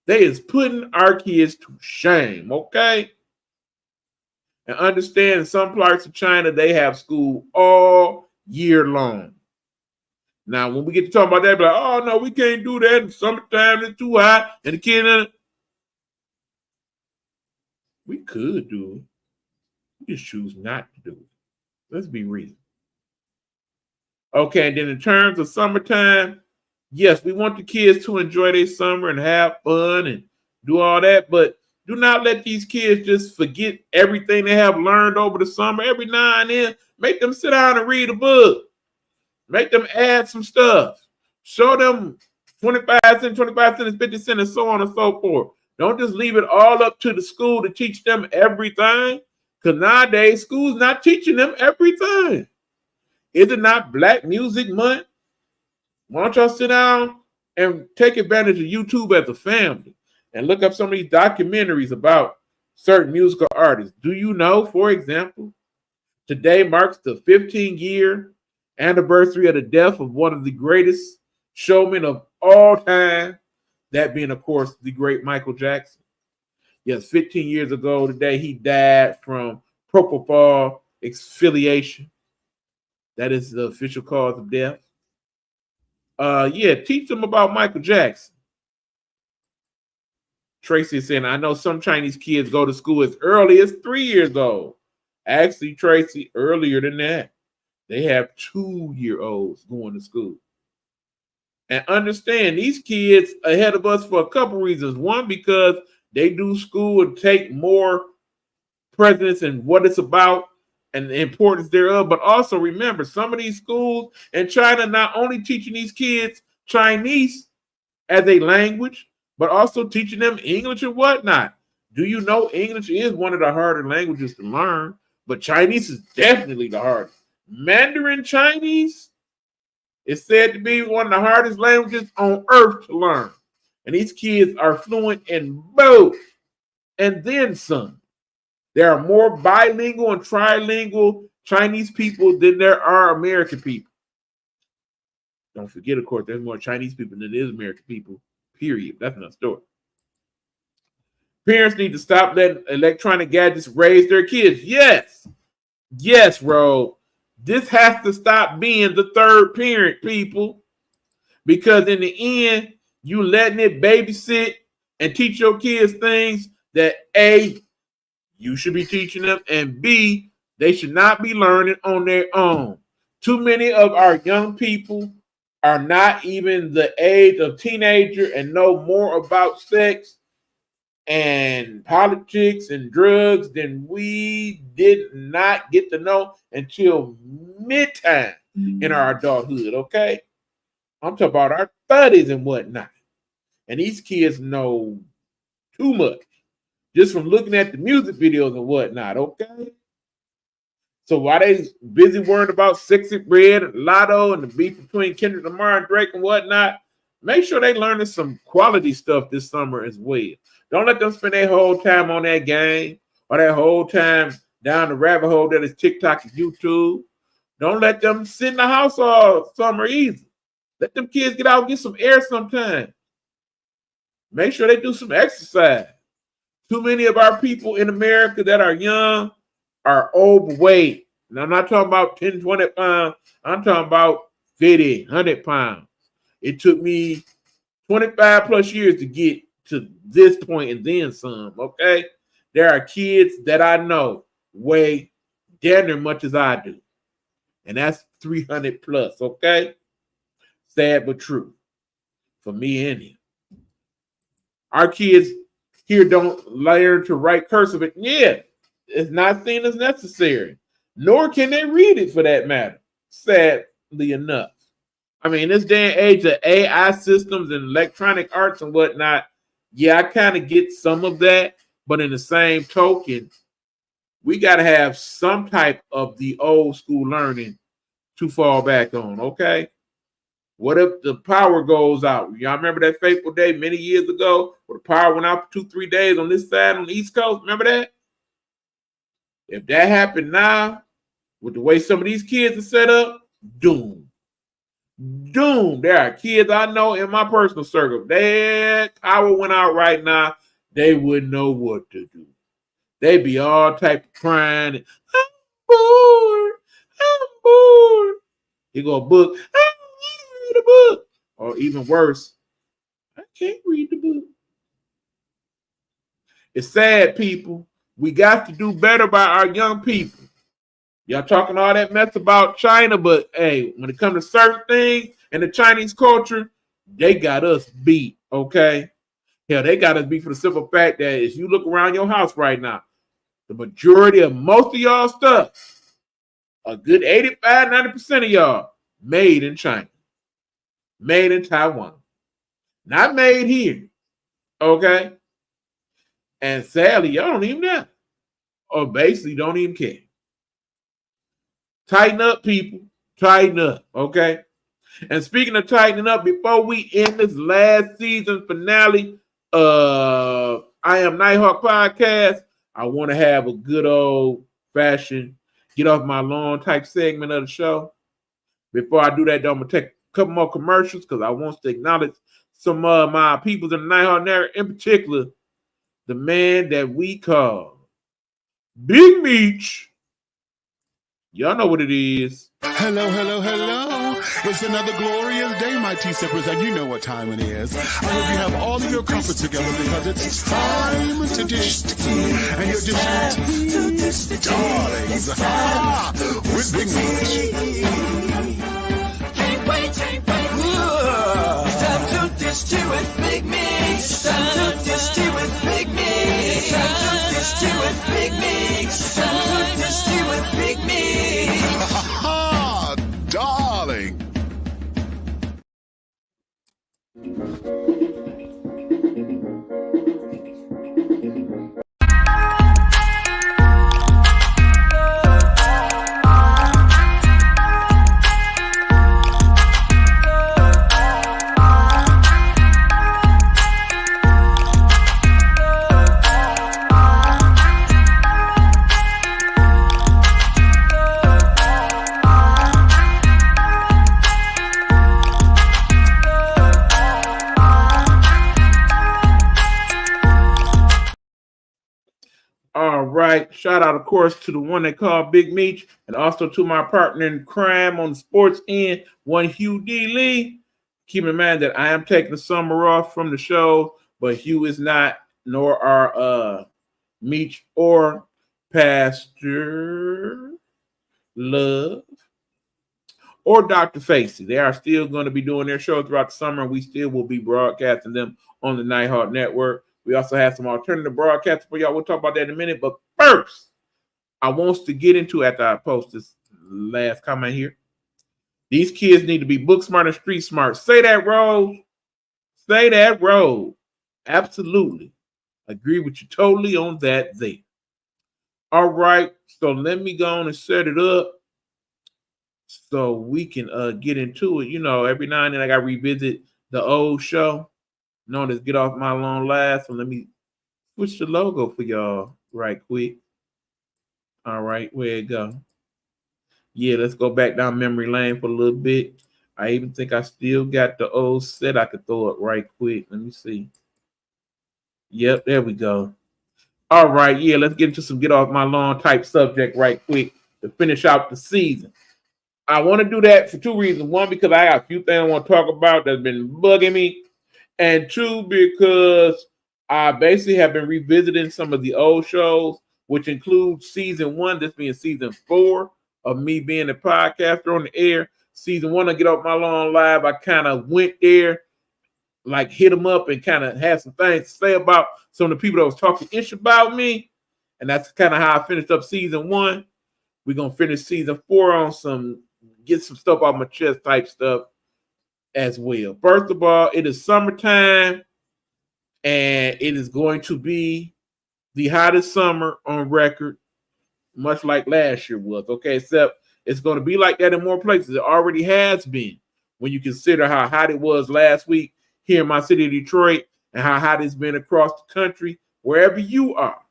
A: They is putting our kids to shame, okay? And understand in some parts of China, they have school all year long. Now, when we get to talk about that, be like, oh, no, we can't do that. In summertime, it's too hot. And the kids, we could do it. We just choose not to do it. Let's be real. Okay, and then in terms of summertime, yes, we want the kids to enjoy their summer and have fun and do all that, but do not let these kids just forget everything they have learned over the summer. Every now and then, make them sit down and read a book. Make them add some stuff. Show them 25 cents, 25 cents, 50 cents, and so on and so forth. Don't just leave it all up to the school to teach them everything, because nowadays, school's not teaching them everything. Is it not Black Music Month? Why don't y'all sit down and take advantage of YouTube as a family and look up some of these documentaries about certain musical artists? Do you know, for example, today marks the 15-year anniversary of the death of one of the greatest showmen of all time, that being, of course, the great Michael Jackson. Yes, 15 years ago today, he died from propofol asphyxiation. That is the official cause of death. Teach them about Michael Jackson. Tracy is saying, I know some Chinese kids go to school as early as 3 years old. Actually, Tracy, earlier than that. They have 2-year-olds going to school. And understand, these kids ahead of us for a couple reasons. One, because they do school and take more precedence in what it's about and the importance thereof. But also remember, some of these schools in China not only teaching these kids Chinese as a language, but also teaching them English and whatnot. Do you know English is one of the harder languages to learn, but Chinese is definitely the hardest. Mandarin Chinese is said to be one of the hardest languages on earth to learn. And these kids are fluent in both and then some. There are more bilingual and trilingual Chinese people than there are American people. Don't forget, of course, there's more Chinese people than there is American people, period. That's another story. Parents need to stop letting electronic gadgets raise their kids. Yes, Rob. This has to stop being the third parent, people. Because in the end, you letting it babysit and teach your kids things that A, you should be teaching them, and B, they should not be learning on their own. Too many of our young people are not even the age of teenager and know more about sex and politics and drugs than we did not get to know until mid-time in our adulthood, okay? I'm talking about our 30s and whatnot. And these kids know too much. just from looking at the music videos and whatnot, okay? So while they busy worrying about Sexy Red, Lotto, and the beef between Kendrick Lamar and Drake and whatnot, make sure they learning some quality stuff this summer as well. Don't let them spend their whole time on that game or that whole time down the rabbit hole that is TikTok and YouTube. Don't let them sit in the house all summer either. Let them kids get out and get some air sometime. Make sure they do some exercise. Too many of our people in America that are young are overweight. And I'm not talking about 10, 20 pounds. I'm talking about 50, 100 pounds. It took me 25 plus years to get to this point and then some, okay? There are kids that I know weigh damn near much as I do. And that's 300 plus, okay? Sad but true for me and him. Our kids here don't learn to write cursive. Yeah, it's not seen as necessary, nor can they read it for that matter, sadly enough. I mean, this day and age of AI systems and electronic arts and whatnot, yeah, I kind of get some of that, but in the same token, we got to have some type of the old school learning to fall back on, okay? What if the power goes out? Y'all remember that fateful day many years ago where the power went out for 2-3 days on this side on the East Coast? Remember that? If that happened now, with the way some of these kids are set up, doom. Doom. There are kids I know in my personal circle. That power went out right now, they wouldn't know what to do. They'd be all type of crying. I'm bored. I'm bored. You go book. The book, or even worse, I can't read the book. It's sad, people. We got to do better by our young people. Y'all talking all that mess about China, but hey, when it comes to certain things and the Chinese culture, they got us beat, okay? Hell, they got us beat for the simple fact that if you look around your house right now, the majority of most of y'all stuff, a good 85, 90% of y'all, made in China. Made in Taiwan. Not made here. Okay? And sadly, y'all don't even know. Or basically don't even care. Tighten up, people. Tighten up. Okay? And speaking of tightening up, before we end this last season finale of I Am Nighthawk podcast, I want to have a good old fashioned get off my lawn type segment of the show. Before I do that, though, I'm going to take couple more commercials because I want to acknowledge some of my people in the Nighthawk Network, in particular, the man that we call Big Meech. Y'all know what it is.
F: Hello, hello, hello. It's another glorious day, my tea-sippers, and you know what time it is. I hope you have all of your comforts together because it's time to dish tea. And you're dishing tea, darlings, with Big Meech.
G: It's time to dish tea with Big Meech. It's time to dish tea with Big Meech. It's time to dish tea with Big Meech. It's time to dish tea with Big Meech.
F: Ha, darling.
A: All right. Shout out, of course, to the one they call Big Meech, and also to my partner in crime on the sports end, one Hugh D. Lee. Keep in mind that I am taking the summer off from the show, but Hugh is not, nor are Meech or Pastor Love or Dr. Facey. They are still going to be doing their show throughout the summer, and we still will be broadcasting them on the Nighthawk Network. We also have some alternative broadcasts for y'all. We'll talk about that in a minute. But first, I want to get into, after I post this last comment here, these kids need to be book smart and street smart. Say that, Rose. Say that, Rose. Absolutely. Agree with you totally on that there. All right, so let me go on and set it up so we can get into it. You know, every now and then I got to revisit the old show known as Get Off My Long Last. So let me switch the logo for y'all right quick. All right, where it go? Yeah, let's go back down memory lane for a little bit. I even think I still got the old set I could throw up right quick. Let me see. Yep, there we go. All right, yeah, let's get into some Get Off My Lawn type subject right quick to finish out the season. I want to do that for two reasons. One, because I got a few things I want to talk about that's been bugging me. And two, because I basically have been revisiting some of the old shows, which includes season one, this being season 4 of me being a podcaster on the air. Season 1 of Get Off My Lawn Live, I kind of went there, like hit them up and kind of had some things to say about some of the people that was talking ish about me. And that's kind of how I finished up season 1. We're going to finish season 4 on get some stuff off my chest type stuff as well. First of all, it is summertime and it is going to be the hottest summer on record, much like last year was, okay? Except it's going to be like that in more places. It already has been when you consider how hot it was last week here in my city of Detroit and how hot it's been across the country. Wherever you are,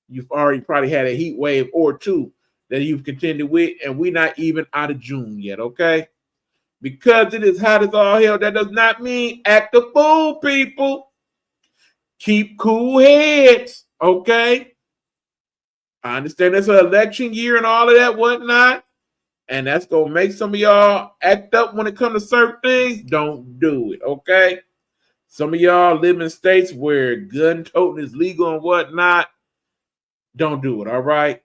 A: you've already probably had a heat wave or two that you've contended with, and we're not even out of June yet, okay? Because it is hot as all hell, that does not mean act a fool, people. Keep cool heads, okay? I understand it's an election year and all of that whatnot, and that's going to make some of y'all act up when it comes to certain things. Don't do it, okay? Some of y'all live in states where gun toting is legal and whatnot. Don't do it, all right?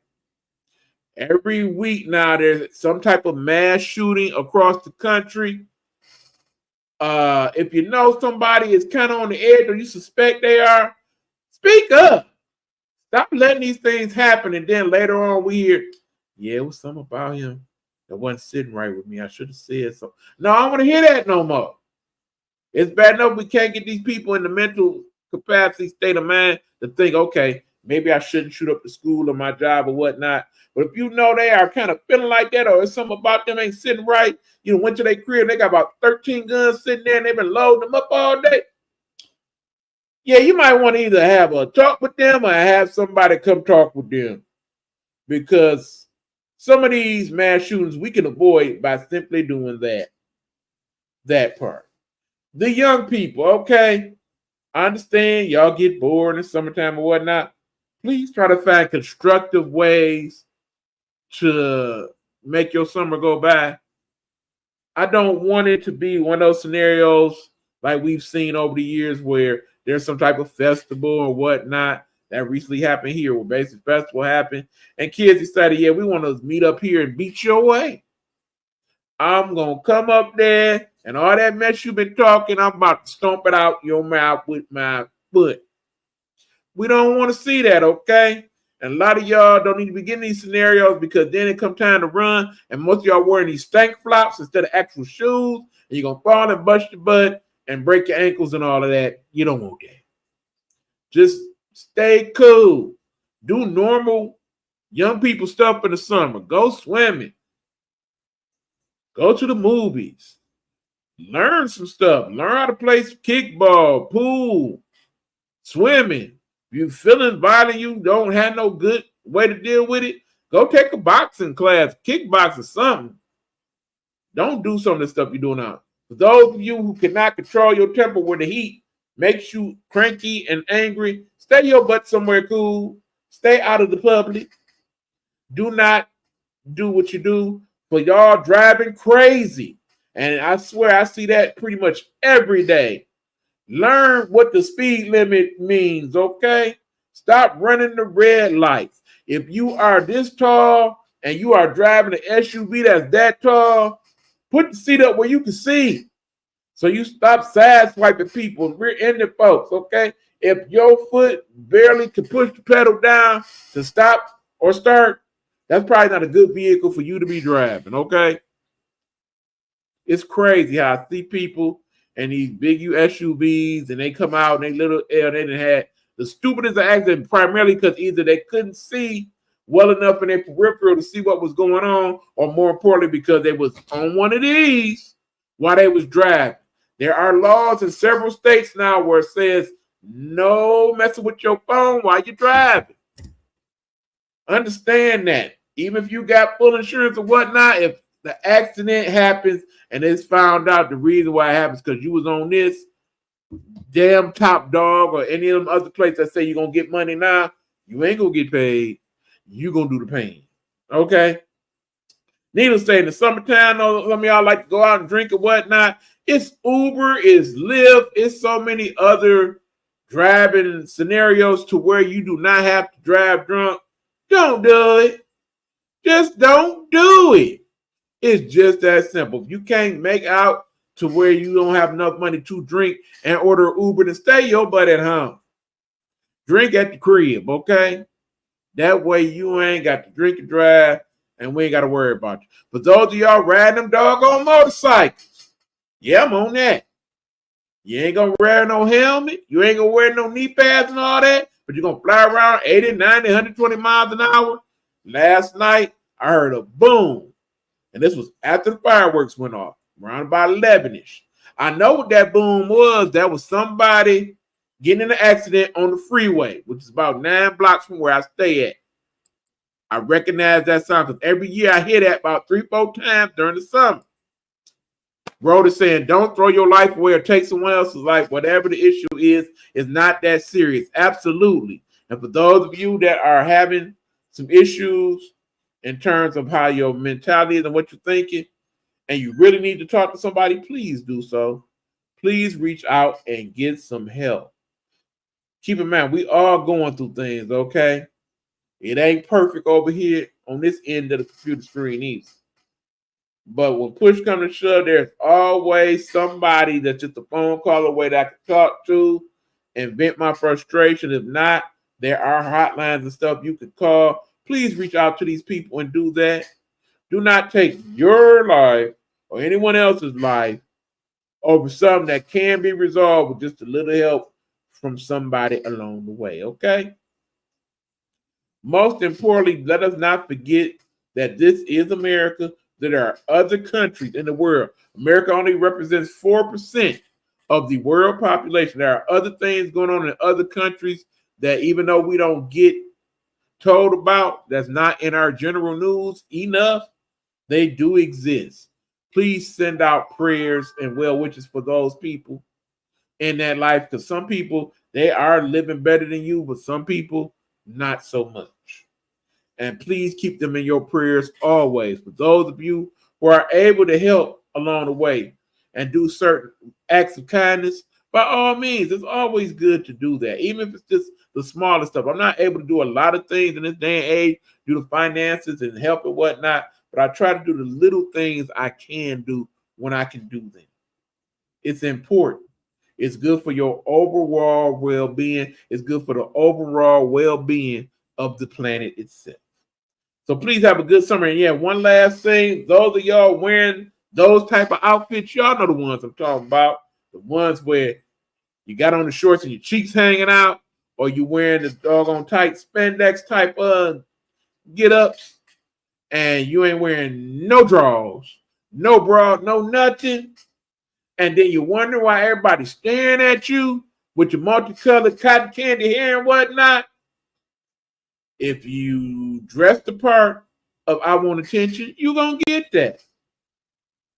A: Every week now, there's some type of mass shooting across the country. If you know somebody is kind of on the edge or you suspect they are, speak up. Stop letting these things happen. And then later on, we hear, yeah, it was something about him that wasn't sitting right with me. I should have said something. No, I don't want to hear that no more. It's bad enough we can't get these people in the mental capacity state of mind to think, okay, maybe I shouldn't shoot up the school or my job or whatnot. But if you know they are kind of feeling like that, or it's something about them ain't sitting right, you know, went to their crib, they got about 13 guns sitting there and they've been loading them up all day. Yeah, you might want to either have a talk with them or have somebody come talk with them. Because some of these mass shootings we can avoid by simply doing that part. The young people, okay, I understand y'all get bored in the summertime or whatnot. Please try to find constructive ways to make your summer go by. I don't want it to be one of those scenarios like we've seen over the years where there's some type of festival or whatnot that recently happened here, where basically festival happened and kids decided, yeah, we want to meet up here and beat your way. I'm going to come up there and all that mess you've been talking, I'm about to stomp it out your mouth with my foot. We don't want to see that, okay? And a lot of y'all don't need to be getting these scenarios because then it come time to run and most of y'all wearing these stank flops instead of actual shoes and you're going to fall and bust your butt and break your ankles and all of that. You don't want that. Just stay cool. Do normal young people stuff in the summer. Go swimming. Go to the movies. Learn some stuff. Learn how to play kickball, pool, swimming. If you're feeling violent, you don't have no good way to deal with it, go take a boxing class, kickboxing, something. Don't do some of the stuff you're doing now. For those of you who cannot control your temper when the heat makes you cranky and angry, stay your butt somewhere cool. Stay out of the public. Do not do what you do for y'all driving crazy. And I swear I see that pretty much every day. Learn what the speed limit means, okay? Stop running the red lights. If you are this tall and you are driving an SUV that's that tall, put the seat up where you can see. So you stop side swiping people and rear-ended folks, okay? If your foot barely can push the pedal down to stop or start, that's probably not a good vehicle for you to be driving, okay? It's crazy how I see people and these big SUVs and they come out and they little they done had The stupidest of accidents primarily because either they couldn't see well enough in their peripheral to see what was going on, or more importantly, because they was on one of these while they was driving. There are laws in several states now where it says no messing with your phone while you're driving. Understand that. Even if you got full insurance or whatnot, if the accident happens and it's found out the reason why it happens because you was on this damn Top Dog or any of them other places that say you're going to get money now, you ain't going to get paid. You going to do the paying. Okay? Needless to say, in the summertime, some of y'all like to go out and drink or whatnot. It's Uber, it's Lyft, it's so many other driving scenarios to where you do not have to drive drunk. Don't do it. Just don't do it. It's just that simple. If you can't make out to where you don't have enough money to drink and order Uber to stay your butt at home, drink at the crib, okay? That way you ain't got to drink and drive, and we ain't got to worry about you. But those of y'all riding them doggone motorcycles, yeah, I'm on that. You ain't going to wear no helmet. You ain't going to wear no knee pads and all that, but you're going to fly around 80, 90, 120 miles an hour. Last night, I heard a boom, and this was after the fireworks went off, around about 11-ish. I know what that boom was. That was somebody getting in an accident on the freeway, which is about 9 blocks from where I stay at. I recognize that sound because every year I hear that about 3-4 times during the summer. Road is saying, don't throw your life away or take someone else's life. Whatever the issue is not that serious. Absolutely. And for those of you that are having some issues in terms of how your mentality is and what you're thinking, and you really need to talk to somebody, please do so. Please reach out and get some help. Keep in mind, we all going through things, okay? It ain't perfect over here on this end of the computer screen either. But when push comes to shove, there's always somebody that's just a phone call away that I can talk to and vent my frustration. If not, there are hotlines and stuff you can call. Please reach out to these people and do that. Do not take your life or anyone else's life over something that can be resolved with just a little help from somebody along the way, okay? Most importantly, let us not forget that this is America. There are other countries in the world. America only represents 4% of the world population. There are other things going on in other countries that even though we don't get told about, that's not in our general news enough, they do exist. Please send out prayers and well wishes for those people in that life, because some people, they are living better than you, but some people, not so much. And please keep them in your prayers always. For those of you who are able to help along the way and do certain acts of kindness, by all means, it's always good to do that, even if it's just the smallest stuff. I'm not able to do a lot of things in this day and age due to finances and help and whatnot, but I try to do the little things I can do when I can do them. It's important. It's good for your overall well-being. It's good for the overall well-being of the planet itself. So please have a good summer. And yeah, one last thing. Those of y'all wearing those type of outfits, y'all know the ones I'm talking about. The ones where you got on the shorts and your cheeks hanging out, or you wearing the doggone tight spandex type of get-ups, and you ain't wearing no drawers, no bra, no nothing. And then you wonder why everybody's staring at you with your multicolored cotton candy hair and whatnot. If you dress the part of I want attention, you're going to get that.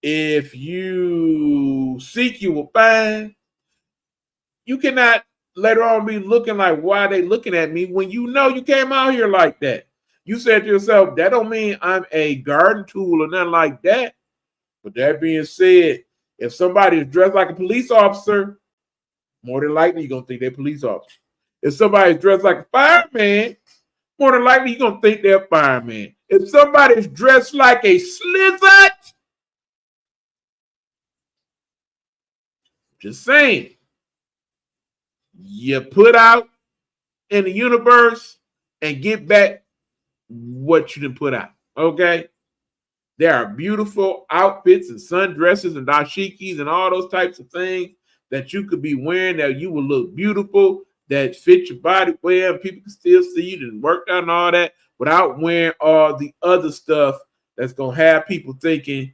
A: If you seek, you will find. You cannot later on be looking like, why are they looking at me, when you know you came out here like that. You said to yourself, that don't mean I'm a garden tool or nothing like that. But that being said, if somebody is dressed like a police officer, more than likely you're going to think they're a police officer. If somebody's dressed like a fireman, more than likely you're going to think they're a fireman. If somebody's dressed like a slizzard, just saying, you put out in the universe and get back what you didn't put out, okay? There are beautiful outfits and sundresses and dashikis and all those types of things that you could be wearing that you will look beautiful, that fit your body well, and people can still see you and work out and all that without wearing all the other stuff that's gonna have people thinking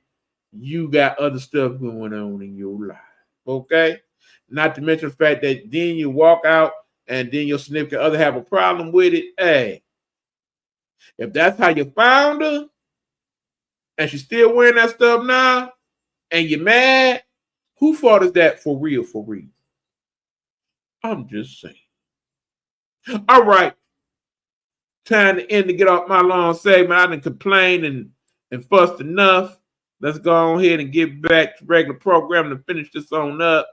A: you got other stuff going on in your life. Okay? Not to mention the fact that then you walk out and then your significant other have a problem with it. Hey, if that's how you found her and she's still wearing that stuff now and you're mad, who fault is that for real, for real? I'm just saying. All right. Time to end to get off my long segment. I done complained and fussed enough. Let's go on ahead and get back to regular programming to finish this on up.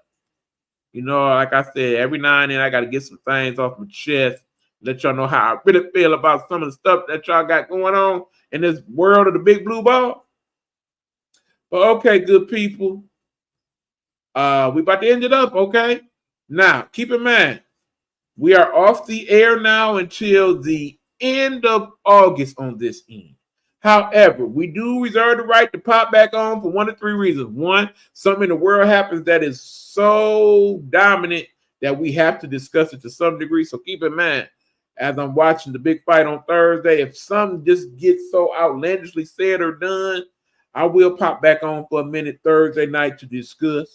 A: You know, like I said, every now and then I got to get some things off my chest. Let y'all know how I really feel about some of the stuff that y'all got going on in this world of the big blue ball. But okay, good people. We about to end it up, okay? Now, keep in mind, we are off the air now until the end of August on this end. However, we do reserve the right to pop back on for 1 of 3 reasons. One, something in the world happens that is so dominant that we have to discuss it to some degree. So keep in mind, as I'm watching the big fight on Thursday, if something just gets so outlandishly said or done, I will pop back on for a minute Thursday night to discuss.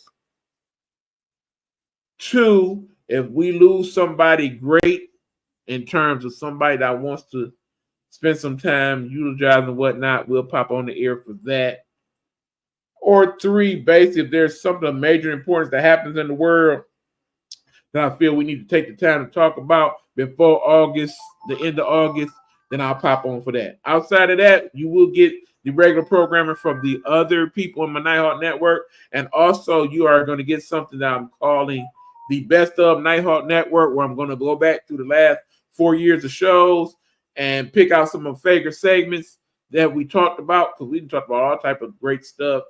A: 2, if we lose somebody great in terms of somebody that wants to spend some time eulogizing and whatnot, we'll pop on the air for that. Or 3, basically, if there's something of major importance that happens in the world that I feel we need to take the time to talk about before August, the end of August, then I'll pop on for that. Outside of that, you will get the regular programming from the other people in my Nighthawk Network. And also, you are going to get something that I'm calling the Best of Nighthawk Network, where I'm going to go back through the last 4 years of shows and pick out some of my favorite segments that we talked about, because we can talk about all type of great stuff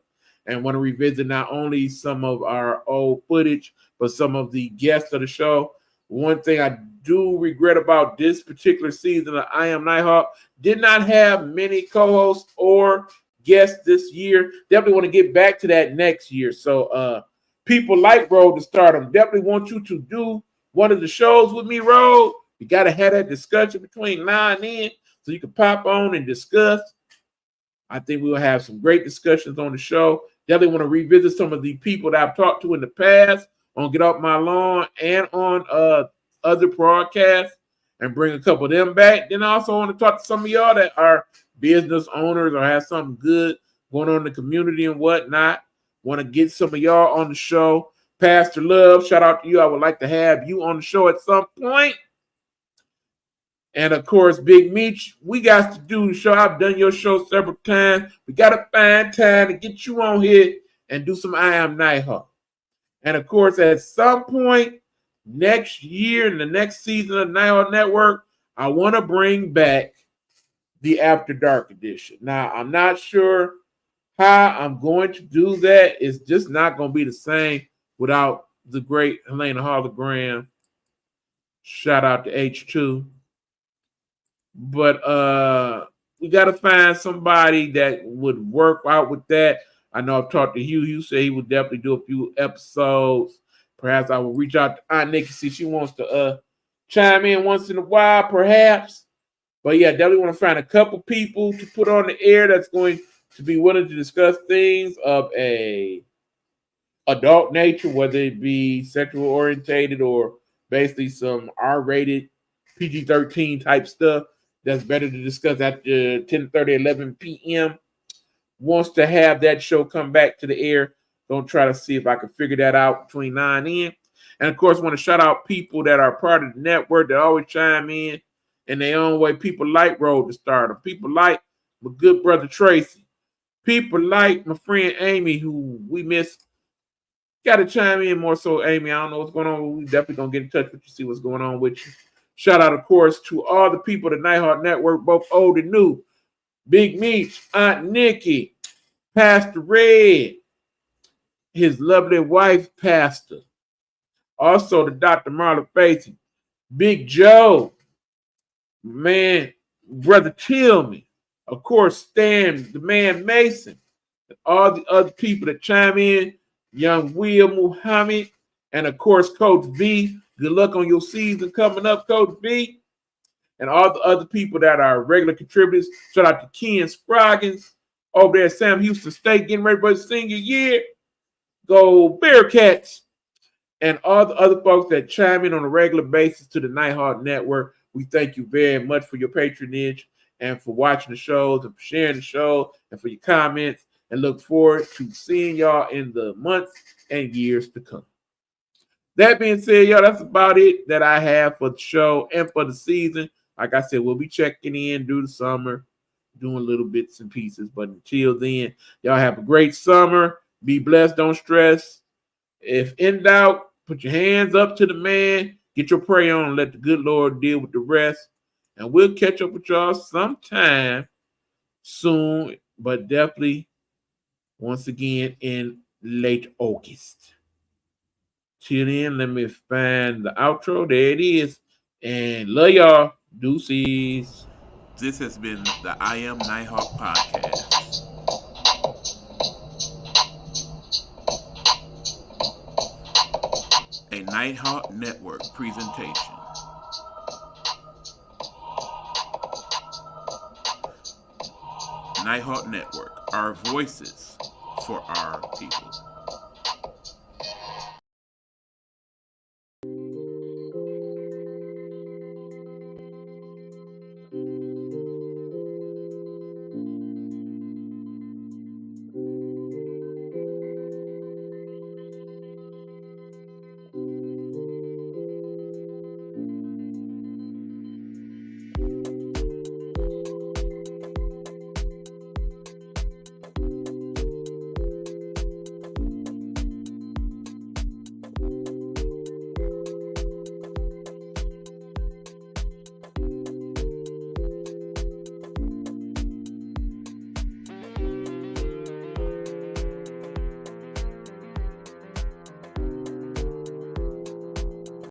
A: and want to revisit not only some of our old footage, but some of the guests of the show. One thing I do regret about this particular season of I Am Nighthawk, did not have many co-hosts or guests this year. Definitely want to get back to that next year. So people like Road to Stardom, definitely want you to do one of the shows with me, Road. You got to have that discussion between now and then so you can pop on and discuss. I think we will have some great discussions on the show. Definitely want to revisit some of the people that I've talked to in the past on Get Off My Lawn and on other broadcasts and bring a couple of them back. Then I also want to talk to some of y'all that are business owners or have something good going on in the community and whatnot. Want to get some of y'all on the show. Pastor Love, shout out to you. I would like to have you on the show at some point. And of course, Big Meech, we got to do the show. I've done your show several times. We got to find time to get you on here and do some I Am Nighthawk. And of course, at some point next year, in the next season of Nighthawk Network, I want to bring back the After Dark edition. Now, I'm not sure how I'm going to do that. It's just not going to be the same without the great Helena Hologram. Shout out to H2. But we got to find somebody that would work out with that. I know I've talked to Hugh. Hugh said he would definitely do a few episodes. Perhaps I will reach out to Aunt Nikki, see if she wants to chime in once in a while, perhaps. But yeah, definitely want to find a couple people to put on the air that's going to be willing to discuss things of a adult nature, whether it be sexual orientated or basically some R-rated PG-13 type stuff. That's better to discuss after 10:30, 11 p.m. Wants to have that show come back to the air. Don't try to see if I can figure that out between 9 and 10. And of course, want to shout out people that are part of the network that always chime in their own way. People like Road to Stardom. People like my good brother Tracy. People like my friend Amy, who we miss. Got to chime in more so, Amy. I don't know what's going on. We definitely going to get in touch with you, see what's going on with you. Shout out, of course, to all the people at the Nighthawk Network, both old and new. Big Meech, Aunt Nikki, Pastor Red, his lovely wife, Pastor. Also, to Dr. Marla Facey, Big Joe, man, Brother Tillman, of course, Stan, the man Mason, and all the other people that chime in, young Will Muhammad, and of course, Coach V, Good luck on your season coming up, Coach B. And all the other people that are regular contributors. Shout out to Ken Scroggins over there at Sam Houston State, getting ready for his senior year. Go Bearcats. And all the other folks that chime in on a regular basis to the Nighthawk Network. We thank you very much for your patronage and for watching the shows and for sharing the show and for your comments. And look forward to seeing y'all in the months and years to come. That being said, y'all, that's about it that I have for the show and for the season. Like I said, we'll be checking in through the summer, doing little bits and pieces. But until then, y'all have a great summer. Be blessed. Don't stress. If in doubt, put your hands up to the man. Get your prayer on and let the good Lord deal with the rest. And we'll catch up with y'all sometime soon, but definitely once again in late August. Till then, let me find the outro. There it is. And love y'all. Deuces.
B: This has been the I Am Nighthawk podcast. A Nighthawk Network presentation. Nighthawk Network, our voices for our people.